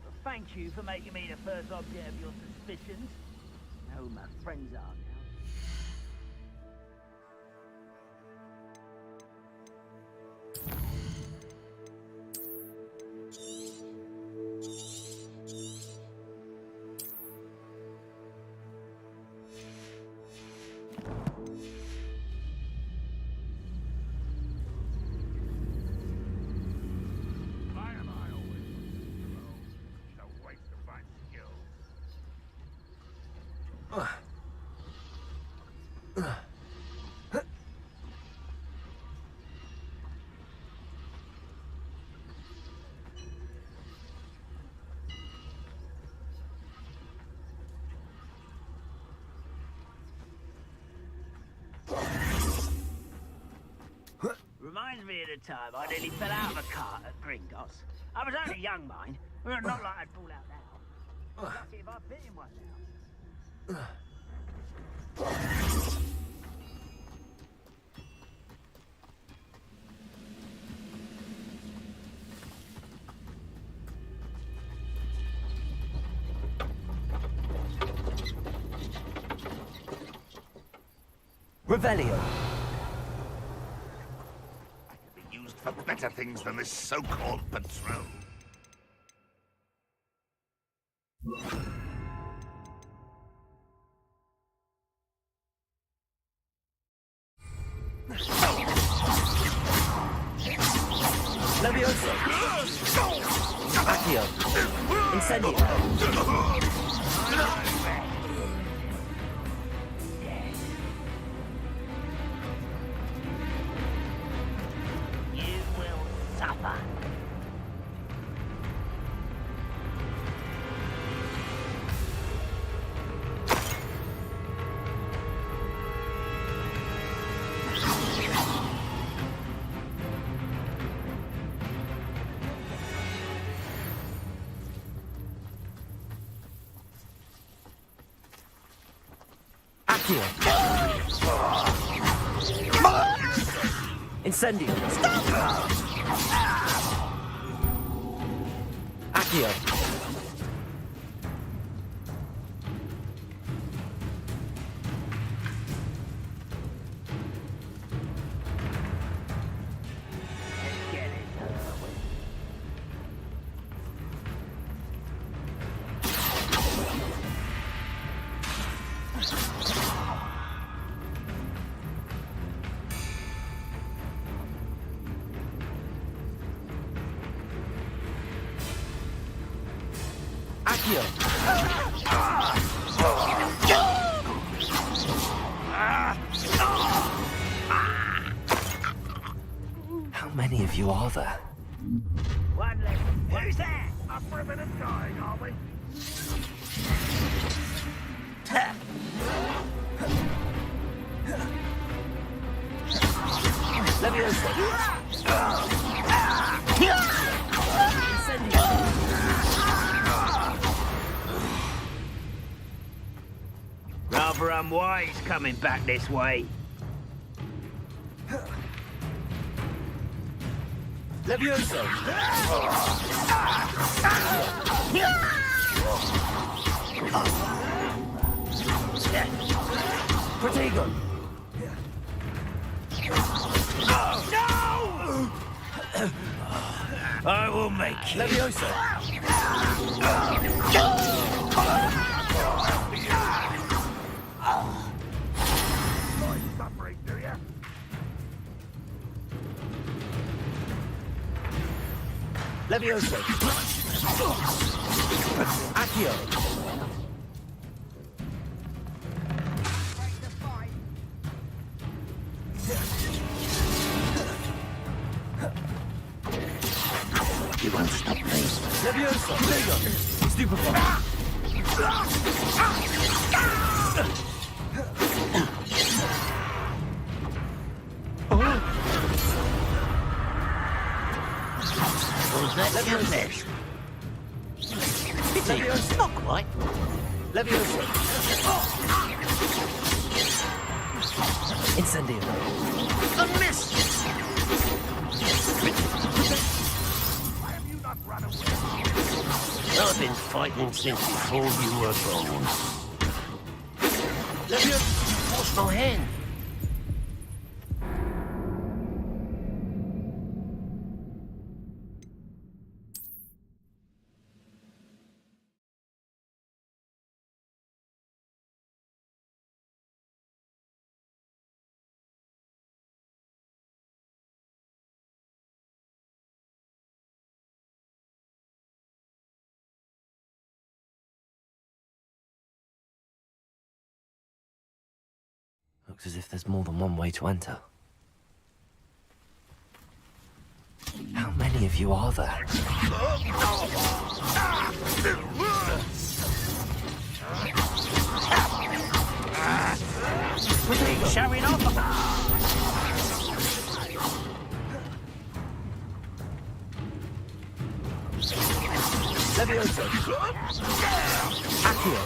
[SPEAKER 11] But thank you for making me the first object of your suspicions. I know who my friends are now. Reminds me of the time I nearly fell out of a cart at Gringotts. I was only young, mind. Not like I'd fall out now. Lucky if I fit in one now.
[SPEAKER 3] Revelio.
[SPEAKER 14] For better things than this so-called patrol.
[SPEAKER 3] Levioso. Accio. Incendio. Incendio. Accio. How many of you are there?
[SPEAKER 11] One left. Who's that?
[SPEAKER 14] Up for a bit of dying, are we?
[SPEAKER 11] Rather unwise coming back this way.
[SPEAKER 3] Levioso. Protego.
[SPEAKER 11] No! I will make you.
[SPEAKER 3] Levioso.
[SPEAKER 14] Suffering, do ya?
[SPEAKER 3] Levioso. Accio.
[SPEAKER 11] You won't stop me.
[SPEAKER 3] Levioso. Protego. Stupefy.
[SPEAKER 12] Leviosa. Leviosa. Not quite. Leviosa.
[SPEAKER 3] Incendio.
[SPEAKER 12] A miss. I've been fighting since before you were born. Leviosa, force my hand.
[SPEAKER 3] Looks as if there's more than one way to enter. How many of you are there?
[SPEAKER 11] Showing off.
[SPEAKER 12] Leviosa.
[SPEAKER 3] Accio.